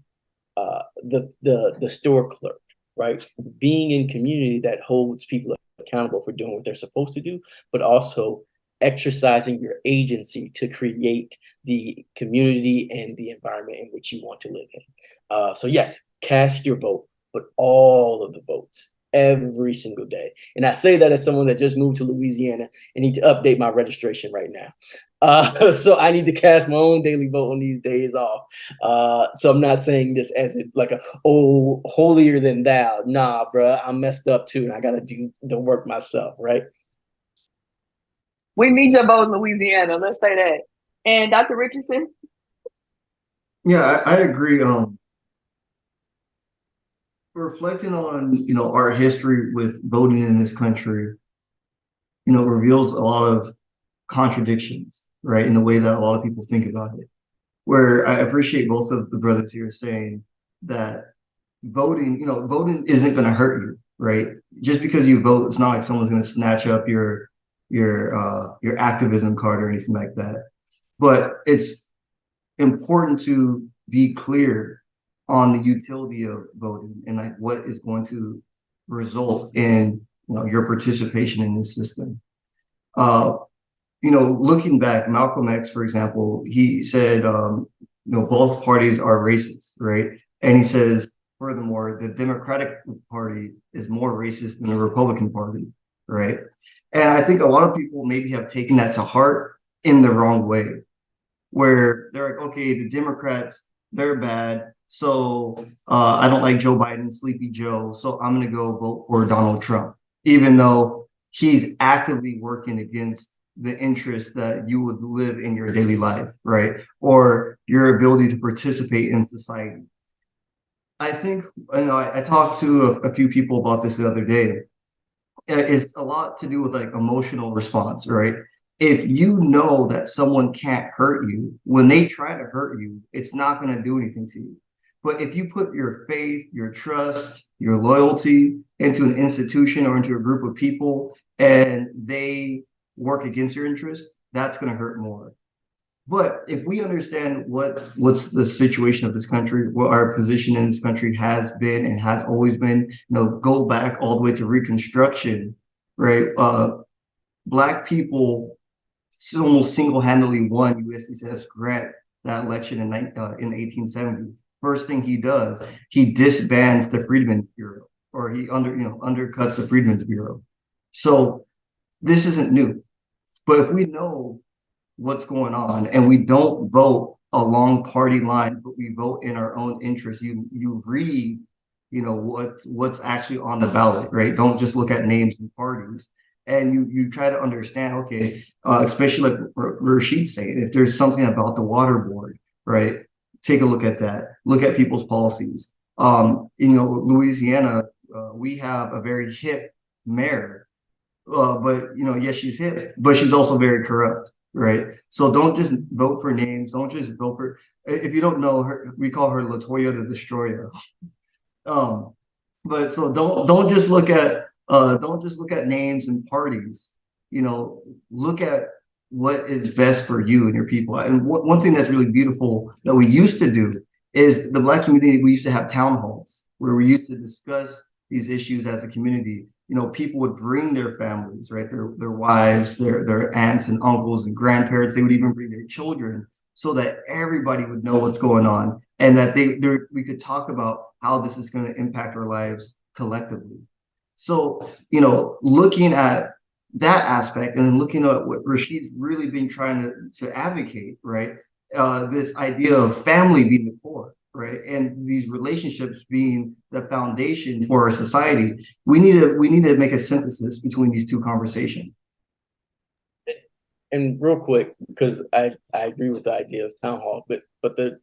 the store clerk, right? Being in community that holds people accountable for doing what they're supposed to do, but also exercising your agency to create the community and the environment in which you want to live in. So yes, cast your vote, but all of the votes every single day. And I say that as someone that just moved to Louisiana and need to update my registration right now. So I need to cast my own daily vote on these days off. So I'm not saying this as like holier than thou. Nah, bro, I'm messed up too, and I got to do the work myself, right? We need your vote in Louisiana. Let's say that. And Dr. Richardson? Yeah, I agree. Reflecting on, our history with voting in this country, reveals a lot of contradictions, right, in the way that a lot of people think about it. Where I appreciate both of the brothers here saying that voting isn't going to hurt you, right? Just because you vote, it's not like someone's going to snatch up your activism card or anything like that. But it's important to be clear on the utility of voting and like what is going to result in your participation in this system. Looking back, Malcolm X, for example, he said, both parties are racist, right? And he says, furthermore, the Democratic Party is more racist than the Republican Party, right? And I think a lot of people maybe have taken that to heart in the wrong way, where they're like, okay, the Democrats, they're bad. So I don't like Joe Biden, Sleepy Joe. So I'm going to go vote for Donald Trump, even though he's actively working against the interest that you would live in your daily life, right? Or your ability to participate in society. I think, I talked to a few people about this the other day. It's a lot to do with like emotional response, right? If you know that someone can't hurt you, when they try to hurt you, it's not going to do anything to you. But if you put your faith, your trust, your loyalty into an institution or into a group of people and they work against your interest, that's going to hurt more. But if we understand what's the situation of this country, what our position in this country has been and has always been, go back all the way to Reconstruction, right? Black people almost single-handedly won USCIS Grant that election in 1870. First thing he does, he disbands the Freedmen's Bureau, or he undercuts the Freedmen's Bureau. So this isn't new. But if we know what's going on and we don't vote along party lines, but we vote in our own interest, you read what's actually on the ballot, right? Don't just look at names and parties, and you try to understand, okay, especially like Rasheed saying, if there's something about the water board, right, take a look at that, look at people's policies. Louisiana, we have a very hip mayor, but yes, she's hip, but she's also very corrupt, right? So don't just vote for names. Don't just vote for. If you don't know her, we call her Latoya the Destroyer. But so don't just look at names and parties. Look at what is best for you and your people. And one thing that's really beautiful that we used to do is the Black community. We used to have town halls where we used to discuss these issues as a community. People would bring their families, right? Their wives, their aunts and uncles and grandparents. They would even bring their children so that everybody would know what's going on and that we could talk about how this is going to impact our lives collectively. So, looking at that aspect and then looking at what Rasheed's really been trying to advocate, right? This idea of family being the core, right? And these relationships being the foundation for our society. We need to make a synthesis between these two conversations. And real quick, because I agree with the idea of town hall, but the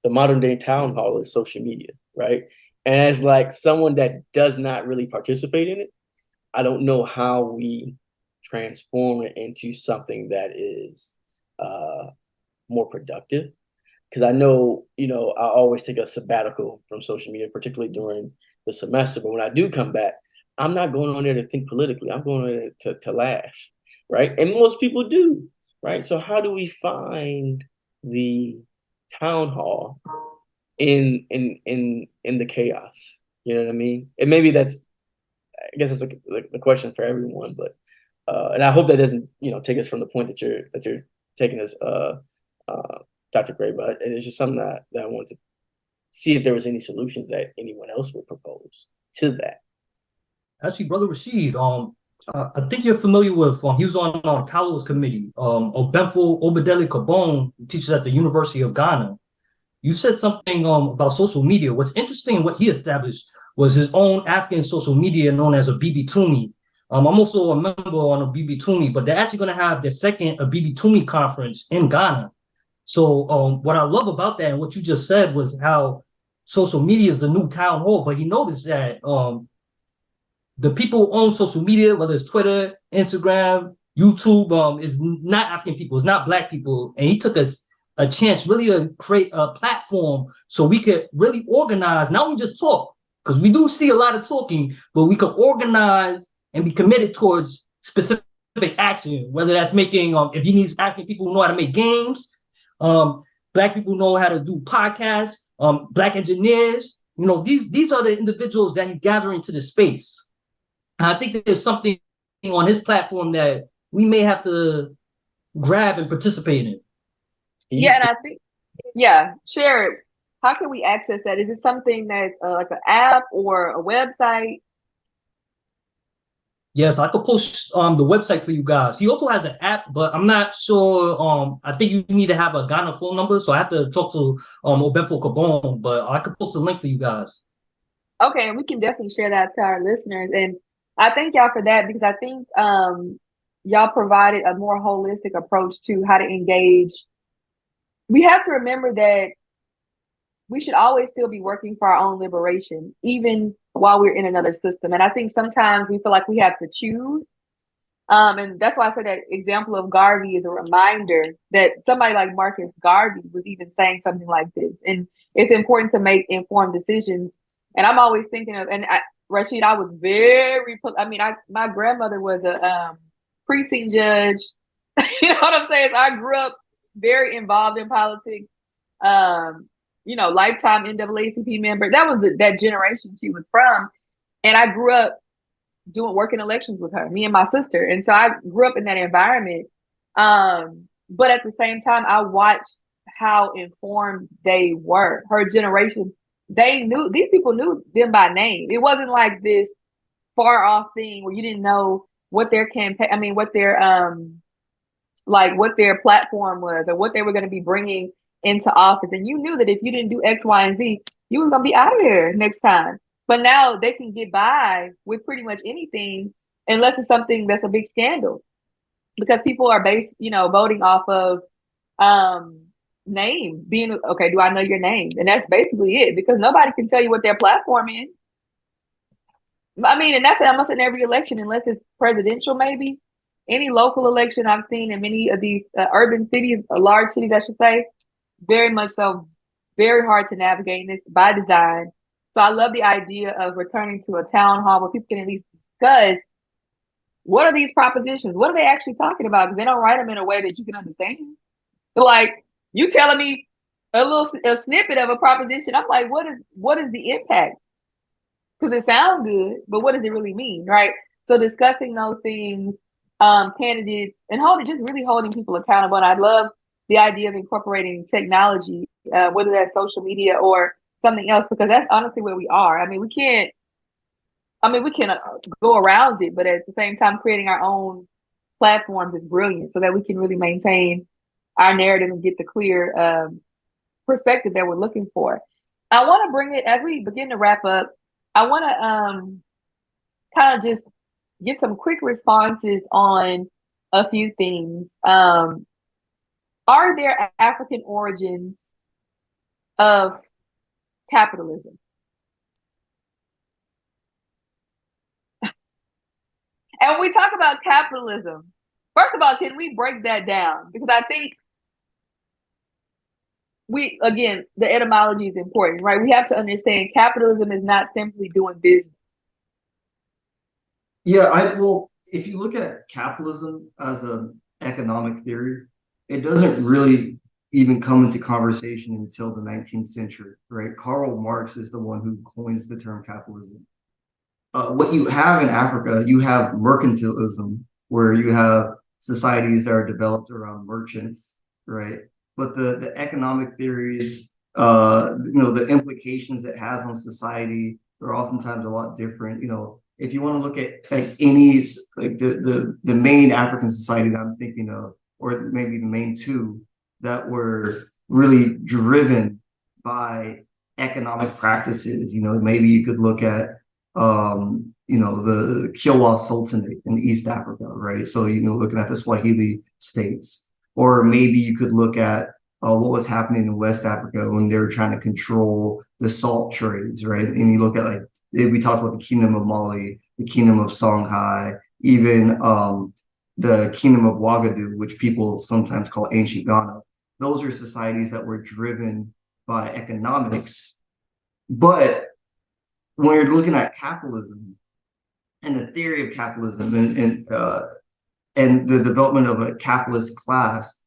modern day town hall is social media, right? And as like someone that does not really participate in it, I don't know how we transform it into something that is more productive. Because I know, I always take a sabbatical from social media, particularly during the semester. But when I do come back, I'm not going on there to think politically. I'm going on there to laugh, right? And most people do, right? So how do we find the town hall in the chaos? You know what I mean? And maybe I guess it's a question for everyone. But and I hope that doesn't take us from the point that you're taking us. Dr. Gray, but it's just something that I wanted to see if there was any solutions that anyone else would propose to that. Actually, Brother Rasheed, I think you're familiar with, he was on Talos committee, Obenfo Obadele Kabon, who teaches at the University of Ghana. You said something about social media. What's interesting, what he established was his own African social media known as a BB Tumi. I'm also a member on a BB Tumi, but they're actually going to have their second BB Tumi conference in Ghana. So what I love about that and what you just said was how social media is the new town hall. But he noticed that the people who own social media, whether it's Twitter, Instagram, YouTube, is not African people, it's not Black people. And he took a chance really to create a platform so we could really organize, not only just talk, because we do see a lot of talking, but we could organize and be committed towards specific action, whether that's making, if he needs African people who know how to make games, Black people know how to do podcasts, Black engineers, these are the individuals that he's gathering to the space. And I think there's something on his platform that we may have to grab and participate in. Yeah, and I think, share it. How can we access that? Is it something that's like an app or a website? Yes, I could post the website for you guys. He also has an app, but I'm not sure. I think you need to have a Ghana phone number, so I have to talk to Obenfo Kabon, but I could post a link for you guys. Okay, we can definitely share that to our listeners. And I thank y'all for that, because I think y'all provided a more holistic approach to how to engage. We have to remember that we should always still be working for our own liberation, even while we're in another system. And I think sometimes we feel like we have to choose. And that's why I said that example of Garvey is a reminder that somebody like Marcus Garvey was even saying something like this. And it's important to make informed decisions. And I'm always thinking of, Rasheed, I was my grandmother was a precinct judge. You know what I'm saying? So I grew up very involved in politics. Lifetime NAACP member. That was that generation she was from. And I grew up working elections with her, me and my sister. And so I grew up in that environment. But at the same time, I watched how informed they were. Her generation, these people knew them by name. It wasn't like this far off thing where you didn't know what their campaign, what their platform was or what they were going to be bringing into office. And you knew that if you didn't do X, Y, and Z, you were going to be out of there next time. But now they can get by with pretty much anything unless it's something that's a big scandal, because people are voting off of name, being okay. Do I know your name? And that's basically it, because nobody can tell you what their platform is. And that's almost in every election, unless it's presidential, maybe. Any local election I've seen in many of these urban cities, large cities, I should say, very much so, very hard to navigate, and it's by design. So I love the idea of returning to a town hall where people can at least discuss what are these propositions? What are they actually talking about? Because they don't write them in a way that you can understand. Like, you telling me a snippet of a proposition, I'm like, what is the impact? Because it sounds good, but what does it really mean, right? So discussing those things, candidates, and really holding people accountable. And I love the idea of incorporating technology, whether that's social media or something else, because that's honestly where we are. We can go around it, but at the same time, creating our own platforms is brilliant so that we can really maintain our narrative and get the clear perspective that we're looking for. I want to bring it, as we begin to wrap up, I want to kind of just get some quick responses on a few things. Are there African origins of capitalism? And when we talk about capitalism, first of all, can we break that down? Because I think the etymology is important, right? We have to understand capitalism is not simply doing business. Yeah, if you look at capitalism as an economic theory, it doesn't really even come into conversation until the 19th century, right? Karl Marx is the one who coins the term capitalism. What you have in Africa, you have mercantilism, where you have societies that are developed around merchants, right? But the economic theories, the implications it has on society are oftentimes a lot different. If you want to look at any, like the main African society that I'm thinking of, or maybe the main two that were really driven by economic practices, maybe you could look at the Kiowa Sultanate in East Africa, right? So, looking at the Swahili states, or maybe you could look at what was happening in West Africa when they were trying to control the salt trades, right? And you look at we talked about the Kingdom of Mali, the Kingdom of Songhai, even the Kingdom of Ouagadougou, which people sometimes call ancient Ghana. Those are societies that were driven by economics. But when you're looking at capitalism and the theory of capitalism and the development of a capitalist class,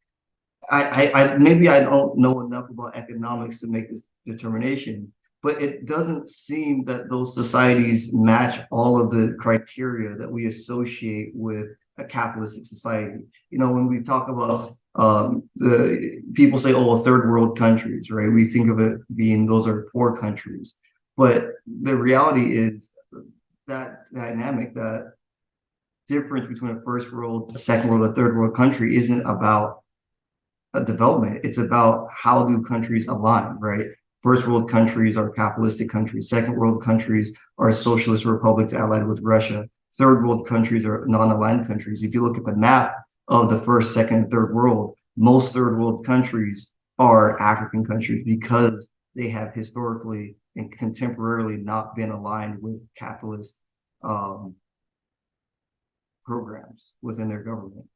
I don't know enough about economics to make this determination, but it doesn't seem that those societies match all of the criteria that we associate with a capitalistic society. When we talk about the people say, third world countries, right? We think of it being those are poor countries. But the reality is that dynamic, that difference between a first world, a second world, a third world country isn't about a development. It's about how do countries align, right? First world countries are capitalistic countries. Second world countries are socialist republics allied with Russia. third world countries or non-aligned countries. If you look at the map of the first, second, third world, most third world countries are African countries because they have historically and contemporarily not been aligned with capitalist programs within their government.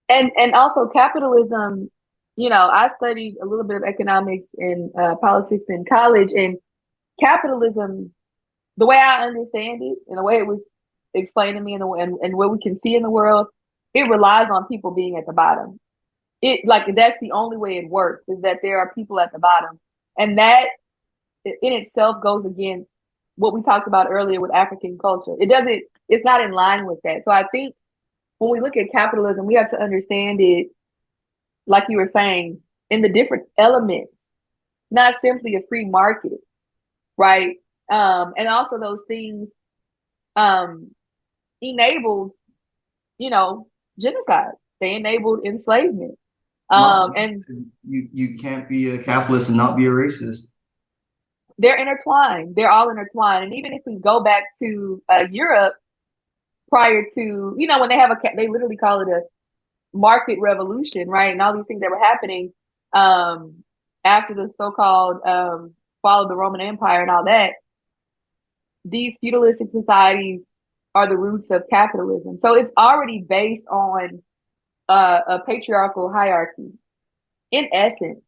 And also capitalism, I studied a little bit of economics and politics in college, and capitalism, the way I understand it and the way it was explained to me and what we can see in the world, it relies on people being at the bottom. That's the only way it works, is that there are people at the bottom. And that in itself goes against what we talked about earlier with African culture. It's not in line with that. So I think when we look at capitalism, we have to understand it, like you were saying, in the different elements, not simply a free market, right? And also those things enabled, genocide. They enabled enslavement. And you can't be a capitalist and not be a racist. They're intertwined. They're all intertwined. And even if we go back to Europe prior to, when they literally call it a market revolution, right? And all these things that were happening after the so-called fall of the Roman Empire and all that, these feudalistic societies are the roots of capitalism. So it's already based on a patriarchal hierarchy, in essence.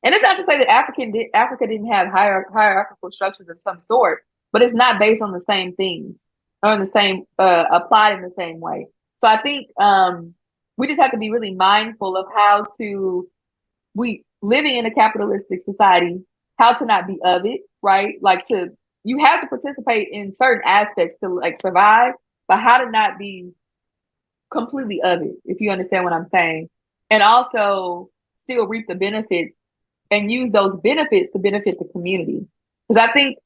And it's not to say that Africa didn't have hierarchical structures of some sort, but it's not based on the same things or in the same applied in the same way. So I think we just have to be really mindful of how to living in a capitalistic society, how to not be of it, right? You have to participate in certain aspects to survive, but how to not be completely of it, if you understand what I'm saying. And also still reap the benefits and use those benefits to benefit the community. Because I think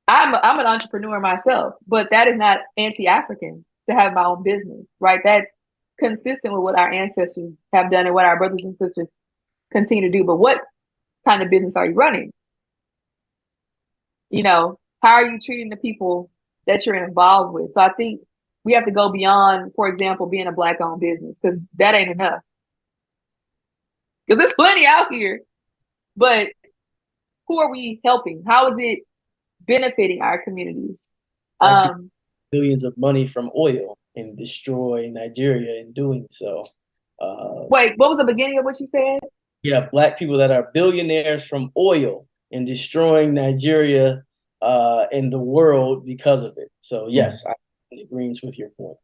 I'm an entrepreneur myself, but that is not anti-African to have my own business, right? That's consistent with what our ancestors have done and what our brothers and sisters continue to do. But what kind of business are you running? How are you treating the people that you're involved with? So I think we have to go beyond, for example, being a Black-owned business, because that ain't enough. Because there's plenty out here, but who are we helping? How is it benefiting our communities? Billions of money from oil and destroy Nigeria in doing so. Wait, what was the beginning of what you said? Yeah, Black people that are billionaires from oil and destroying Nigeria and the world because of it. So yes, I agree with your point.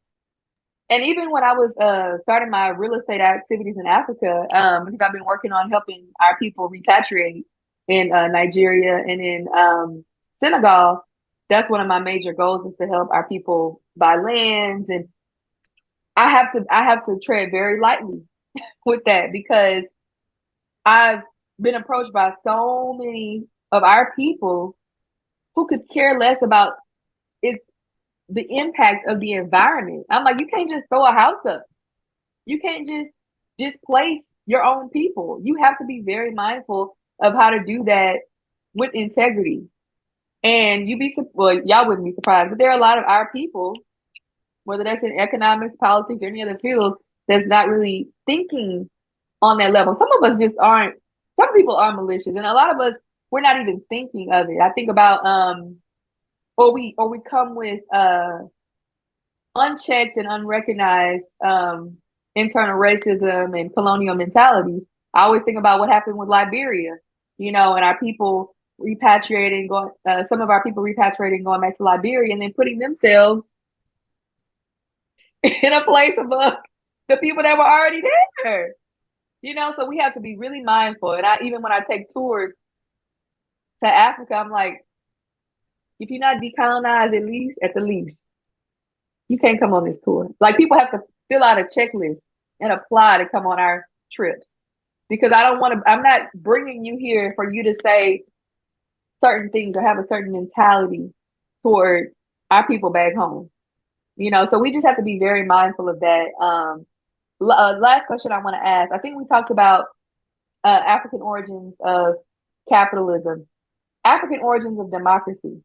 And even when I was starting my real estate activities in Africa, because I've been working on helping our people repatriate in Nigeria and in Senegal, that's one of my major goals, is to help our people buy lands. And I have to tread very lightly with that, because I've been approached by so many of our people who could care less about the impact of the environment. I'm like, you can't just throw a house up. You can't just displace your own people. You have to be very mindful of how to do that with integrity. And y'all wouldn't be surprised, but there are a lot of our people, whether that's in economics, politics, or any other field, that's not really thinking on that level. Some of us just aren't. Some people are malicious, and a lot of us, we're not even thinking of it. I think about or we come with unchecked and unrecognized internal racism and colonial mentalities. I always think about what happened with Liberia, and our people repatriating, some of our people repatriating, going back to Liberia, and then putting themselves in a place above the people that were already there. So we have to be really mindful. And even when I take tours to Africa, I'm like, if you're not decolonized, at the least, you can't come on this tour. People have to fill out a checklist and apply to come on our trips, because I'm not bringing you here for you to say certain things or have a certain mentality toward our people back home. So we just have to be very mindful of that. Last question I want to ask. I think we talked about African origins of capitalism, African origins of democracy.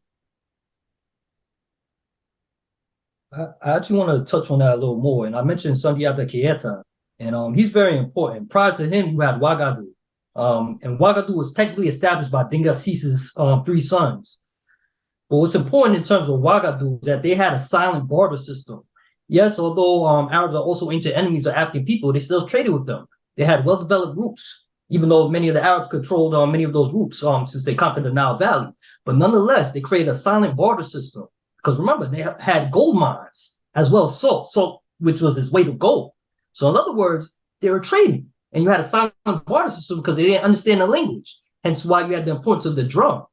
I actually want to touch on that a little more. And I mentioned Sundiata Keita, and he's very important. Prior to him, you had Ouagadougou. And Ouagadougou was technically established by Dinga Sis's three sons. But what's important in terms of Ouagadougou is that they had a silent barter system. Yes, although Arabs are also ancient enemies of African people, they still traded with them. They had well-developed routes, even though many of the Arabs controlled many of those routes since they conquered the Nile Valley. But nonetheless, they created a silent barter system. Because remember, they had gold mines as well as salt, which was its weight of gold. So in other words, they were trading. And you had a silent barter system because they didn't understand the language. Hence why you had the importance of the drum.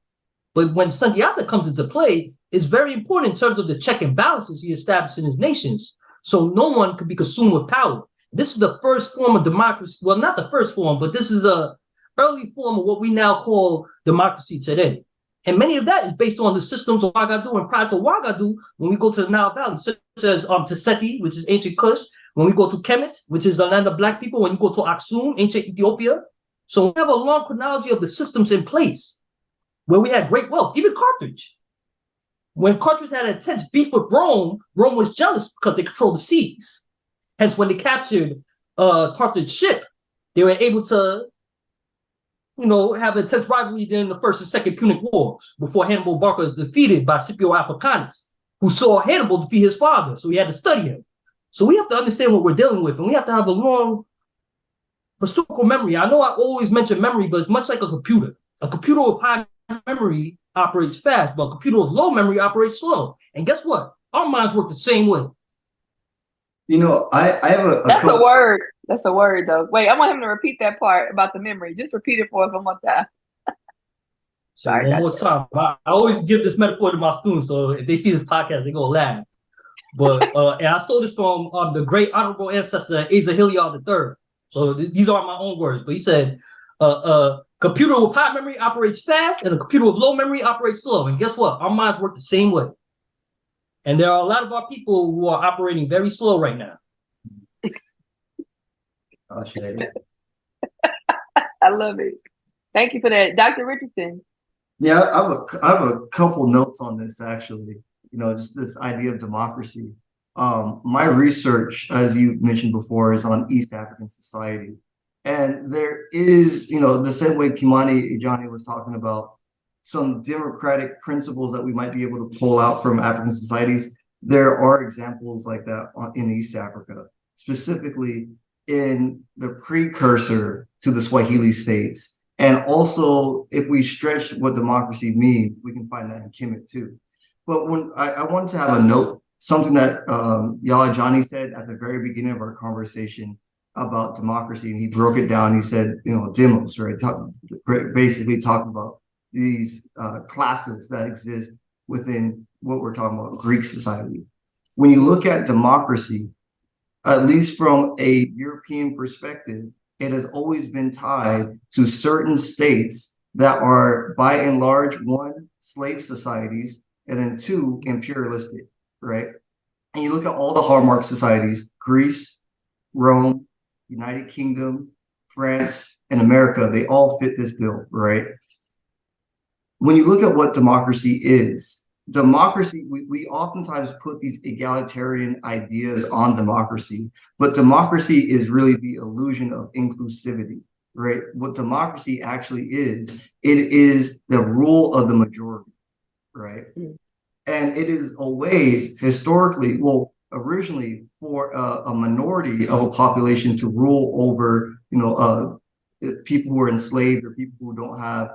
But when Sundiata comes into play, it's very important in terms of the check and balances he established in his nations. So no one could be consumed with power. This is the first form of democracy. Well, not the first form, but this is an early form of what we now call democracy today. And many of that is based on the systems of Ouagadougou. And prior to Ouagadougou, when we go to the Nile Valley, such as Tseti, which is ancient Kush, when we go to Kemet, which is the land of Black people, when you go to Aksum, ancient Ethiopia. So we have a long chronology of the systems in place where we had great wealth, even Carthage. When Carthage had intense beef with Rome, Rome was jealous because they controlled the seas. Hence, when they captured Carthage ship, they were able to have intense rivalry during the First and Second Punic Wars before Hannibal Barca was defeated by Scipio Africanus, who saw Hannibal defeat his father, so he had to study him. So we have to understand what we're dealing with, and we have to have a long historical memory. I know I always mention memory, but it's much like a computer. A computer with high memory operates fast, but a computer with low memory operates slow. And guess what? Our minds work the same way. I have a That's a word. That's a word, though. Wait, I want him to repeat that part about the memory. Just repeat it for us one more time. Sorry, one more time. I always give this metaphor to my students, so if they see this podcast, they go laugh. But and I stole this from the great honorable ancestor Asa Hilliard III. So these are my own words. But he said, computer with high memory operates fast, and a computer with low memory operates slow. And guess what? Our minds work the same way. And there are a lot of our people who are operating very slow right now. I love it. Thank you for that. Dr. Richardson. Yeah, I have a couple notes on this, actually. Just this idea of democracy. My research, as you mentioned before, is on East African society. And there is, the same way Kimoni Ajani was talking about, some democratic principles that we might be able to pull out from African societies. There are examples like that in East Africa, specifically in the precursor to the Swahili states. And also, if we stretch what democracy means, we can find that in Kemet too. But when I wanted to have a note, something that Ajani said at the very beginning of our conversation about democracy, and he broke it down. He said, demos, right? Basically talking about these classes that exist within what we're talking about, Greek society. When you look at democracy, at least from a European perspective, it has always been tied to certain states that are, by and large, one, slave societies, and then two, imperialistic, right? And you look at all the hallmark societies, Greece, Rome, United Kingdom, France, and America, they all fit this bill, right? When you look at what democracy is, we oftentimes put these egalitarian ideas on democracy, but democracy is really the illusion of inclusivity, right? What democracy actually is, it is the rule of the majority, right? And it is a way historically, originally for a minority of a population to rule over, people who are enslaved or people who don't have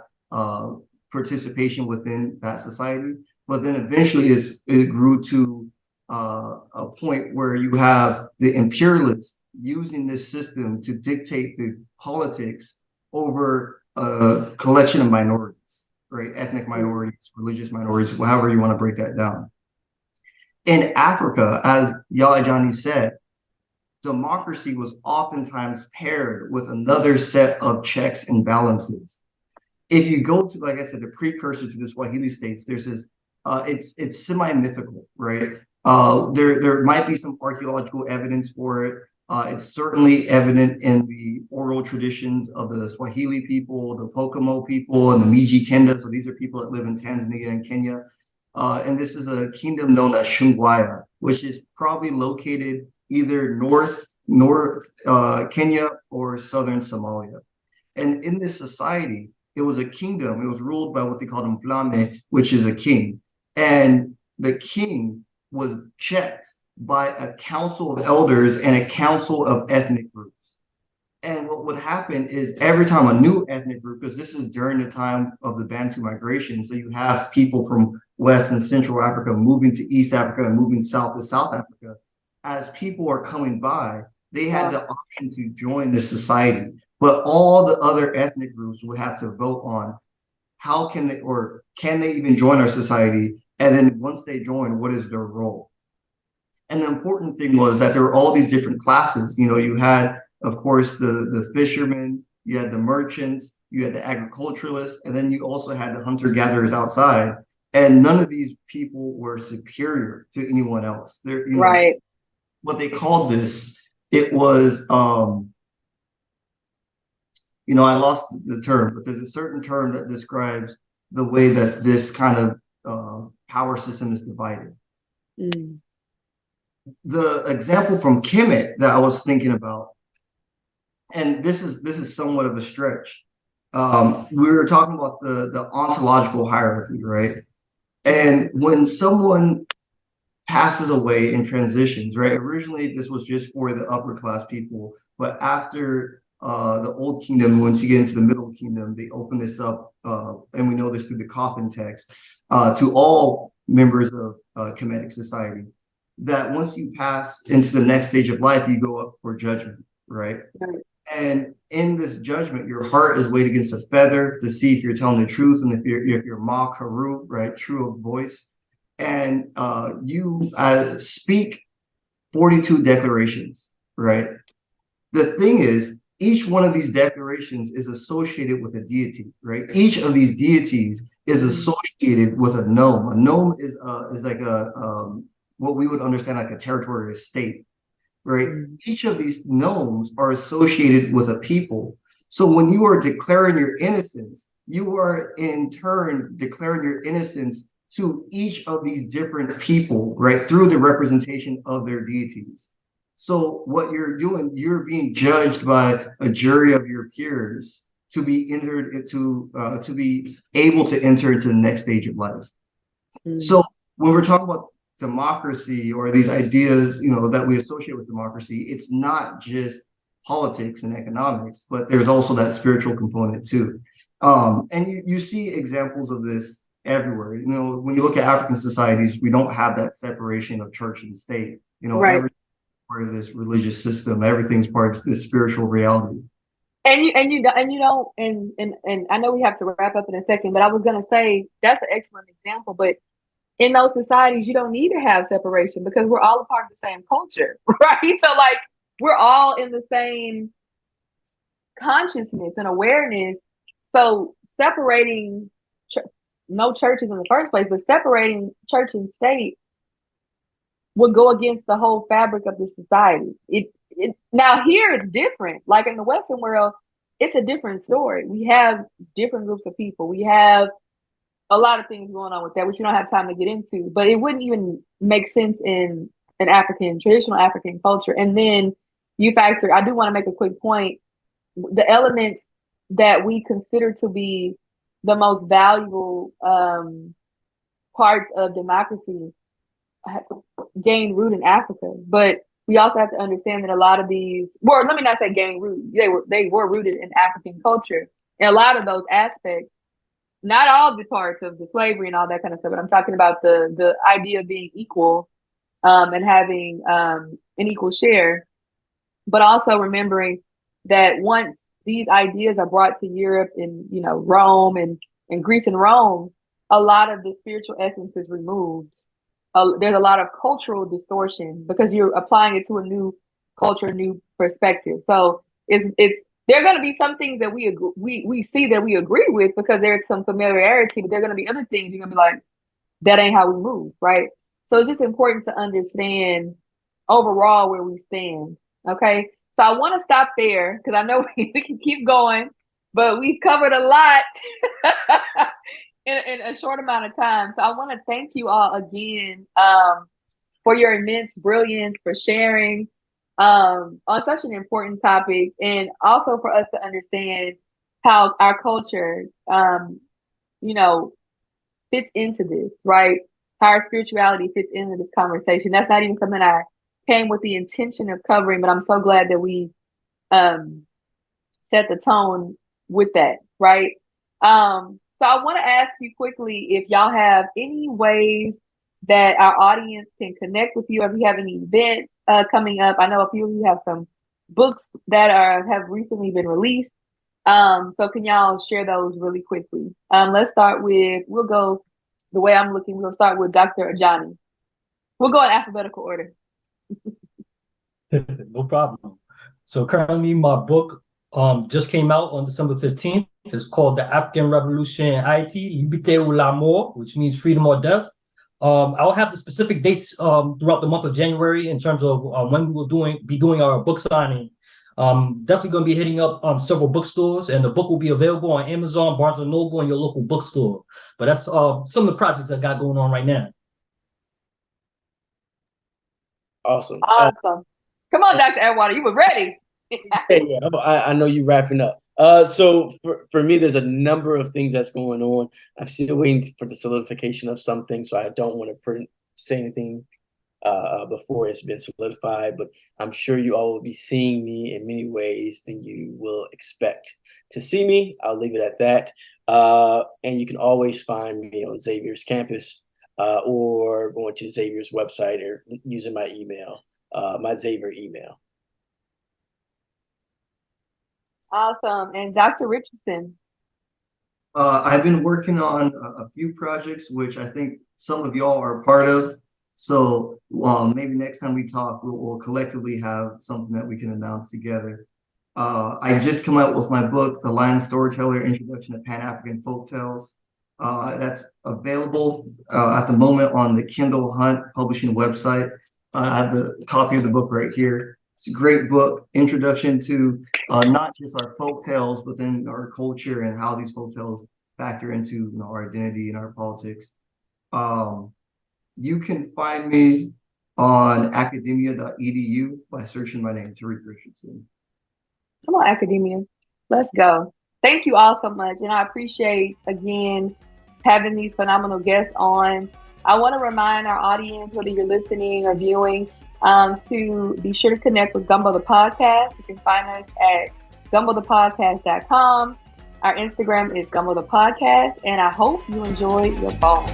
participation within that society. But then eventually it grew to a point where you have the imperialists using this system to dictate the politics over a collection of minorities, right? Ethnic minorities, religious minorities, however you want to break that down. In Africa, as Ajani said, democracy was oftentimes paired with another set of checks and balances. If you go to, like I said, the precursor to the Swahili states, there's this, it's semi-mythical, right? There might be some archaeological evidence for it. It's certainly evident in the oral traditions of the Swahili people, the Pokomo people, and the Miji Kenda. So these are people that live in Tanzania and Kenya. And this is a kingdom known as Shungwaya. which is probably located either north Kenya or southern Somalia. And in this society, it was a kingdom. It was ruled by what they called Mflame, which is a king. And the king was checked by a council of elders and a council of ethnic groups. And what would happen is every time a new ethnic group, because this is during the time of the Bantu migration, so you have people from West and Central Africa moving to East Africa and moving south to South Africa. As people are coming by, they had the option to join the society, but all the other ethnic groups would have to vote on how can they, or can they even join our society? And then once they join, what is their role? And the important thing was that there were all these different classes. You know, you had, of course, the fishermen, you had the merchants, you had the agriculturalists, and then you also had the hunter-gatherers outside. And none of these people were superior to anyone else. They're, you know, what they called this, it was, you know, I lost the term, but there's a certain term that describes the way that this kind of power system is divided. The example from Kemet that I was thinking about, and this is somewhat of a stretch. We were talking about the ontological hierarchy, right? And when someone passes away and transitions, right? Originally, this was just for the upper class people, but after the Old Kingdom, once you get into the Middle Kingdom, they open this up, and we know this through the coffin text, to all members of Kemetic society, that once you pass into the next stage of life, you go up for judgment, right? And in this judgment, your heart is weighed against a feather to see if you're telling the truth and if you're ma karu, right, true of voice. And you speak 42 declarations, right? The thing is, each one of these declarations is associated with a deity, right? Each of these deities is associated with a nome. A nome is like a what we would understand like a territorial state, right? Each of these nomes are associated with a people. So when you are declaring your innocence, you are in turn declaring your innocence to each of these different people, right, through the representation of their deities. So what you're doing, you're being judged by a jury of your peers to be entered into, to be able to enter into the next stage of life. So when we're talking about democracy or these ideas, you know, that we associate with democracy, it's not just politics and economics, but there's also that spiritual component too. And you see examples of this everywhere. You know, when you look at African societies, we don't have that separation of church and state. You know, everything's part of this religious system. Everything's part of this spiritual reality. And you don't, and I know we have to wrap up in a second, but I was gonna say that's an excellent example. But in those societies, you don't need to have separation because we're all a part of the same culture, right? So like we're all in the same consciousness and awareness. So separating no churches in the first place, but separating church and state would go against the whole fabric of the society. Now here it's different. Like in the Western world, it's a different story. We have different groups of people. We have a lot of things going on with that, which we don't have time to get into, but it wouldn't even make sense in an traditional African culture. And then you factor, I do want to make a quick point, the elements that we consider to be the most valuable parts of democracy gain root in Africa. But we also have to understand that a lot of these, well, let me not say gain root, they were rooted in African culture. And a lot of those aspects, not all the parts of the slavery and all that kind of stuff, but I'm talking about the idea of being equal and having an equal share, but also remembering that once these ideas are brought to Europe and, you know, Rome and Greece and Rome, a lot of the spiritual essence is removed. There's a lot of cultural distortion because you're applying it to a new culture, a new perspective. So it's there are going to be some things that we see that we agree with because there's some familiarity, but there are going to be other things you're going to be like, that ain't how we move, right? So it's just important to understand overall where we stand, okay? So I want to stop there because I know we can keep going, but we've covered a lot in a short amount of time. So I want to thank you all again for your immense brilliance, for sharing on such an important topic, and also for us to understand how our culture, you know, fits into this, right? How our spirituality fits into this conversation. That's not even something I came with the intention of covering, but I'm so glad that we set the tone with that, right? So I want to ask you quickly if y'all have any ways that our audience can connect with you, if you have any events coming up. I know a few of you have some books that have recently been released. So can y'all share those really quickly? Let's start with, we'll go the way I'm looking, we'll start with Dr. Ajani. We'll go in alphabetical order. No problem. So currently my book just came out on December 15th. It's called The African Revolution in Haiti, Liberté ou la Mort, which means freedom or death. I'll have the specific dates throughout the month of January in terms of when we will be doing our book signing. Definitely going to be hitting up several bookstores, and the book will be available on Amazon, Barnes & Noble, and your local bookstore. But that's some of the projects I got going on right now. Awesome. Come on, Dr. Atwater, you were ready. Yeah, I know you're wrapping up. So for me, there's a number of things that's going on. I'm still waiting for the solidification of some things, so I don't want to say anything before it's been solidified. But I'm sure you all will be seeing me in many ways than you will expect to see me. I'll leave it at that. And you can always find me on Xavier's campus or going to Xavier's website or using my email, my Xavier email. Awesome. And Dr. Richardson? I've been working on a few projects, which I think some of y'all are part of. So maybe next time we talk, we'll collectively have something that we can announce together. I just come out with my book, The Lion Storyteller, Introduction to Pan-African Folktales. That's available at the moment on the Kindle Hunt Publishing website. I have the copy of the book right here. It's a great book, introduction to not just our folk tales, but then our culture and how these folk tales factor into our identity and our politics. You can find me on academia.edu by searching my name, Tarik Richardson. Come on, academia. Let's go. Thank you all so much. And I appreciate, again, having these phenomenal guests on. I want to remind our audience, whether you're listening or viewing, to be sure to connect with Gumbo the Podcast. You can find us at gumbothepodcast.com. Our Instagram is Gumbo the Podcast, and I hope you enjoyed your fall.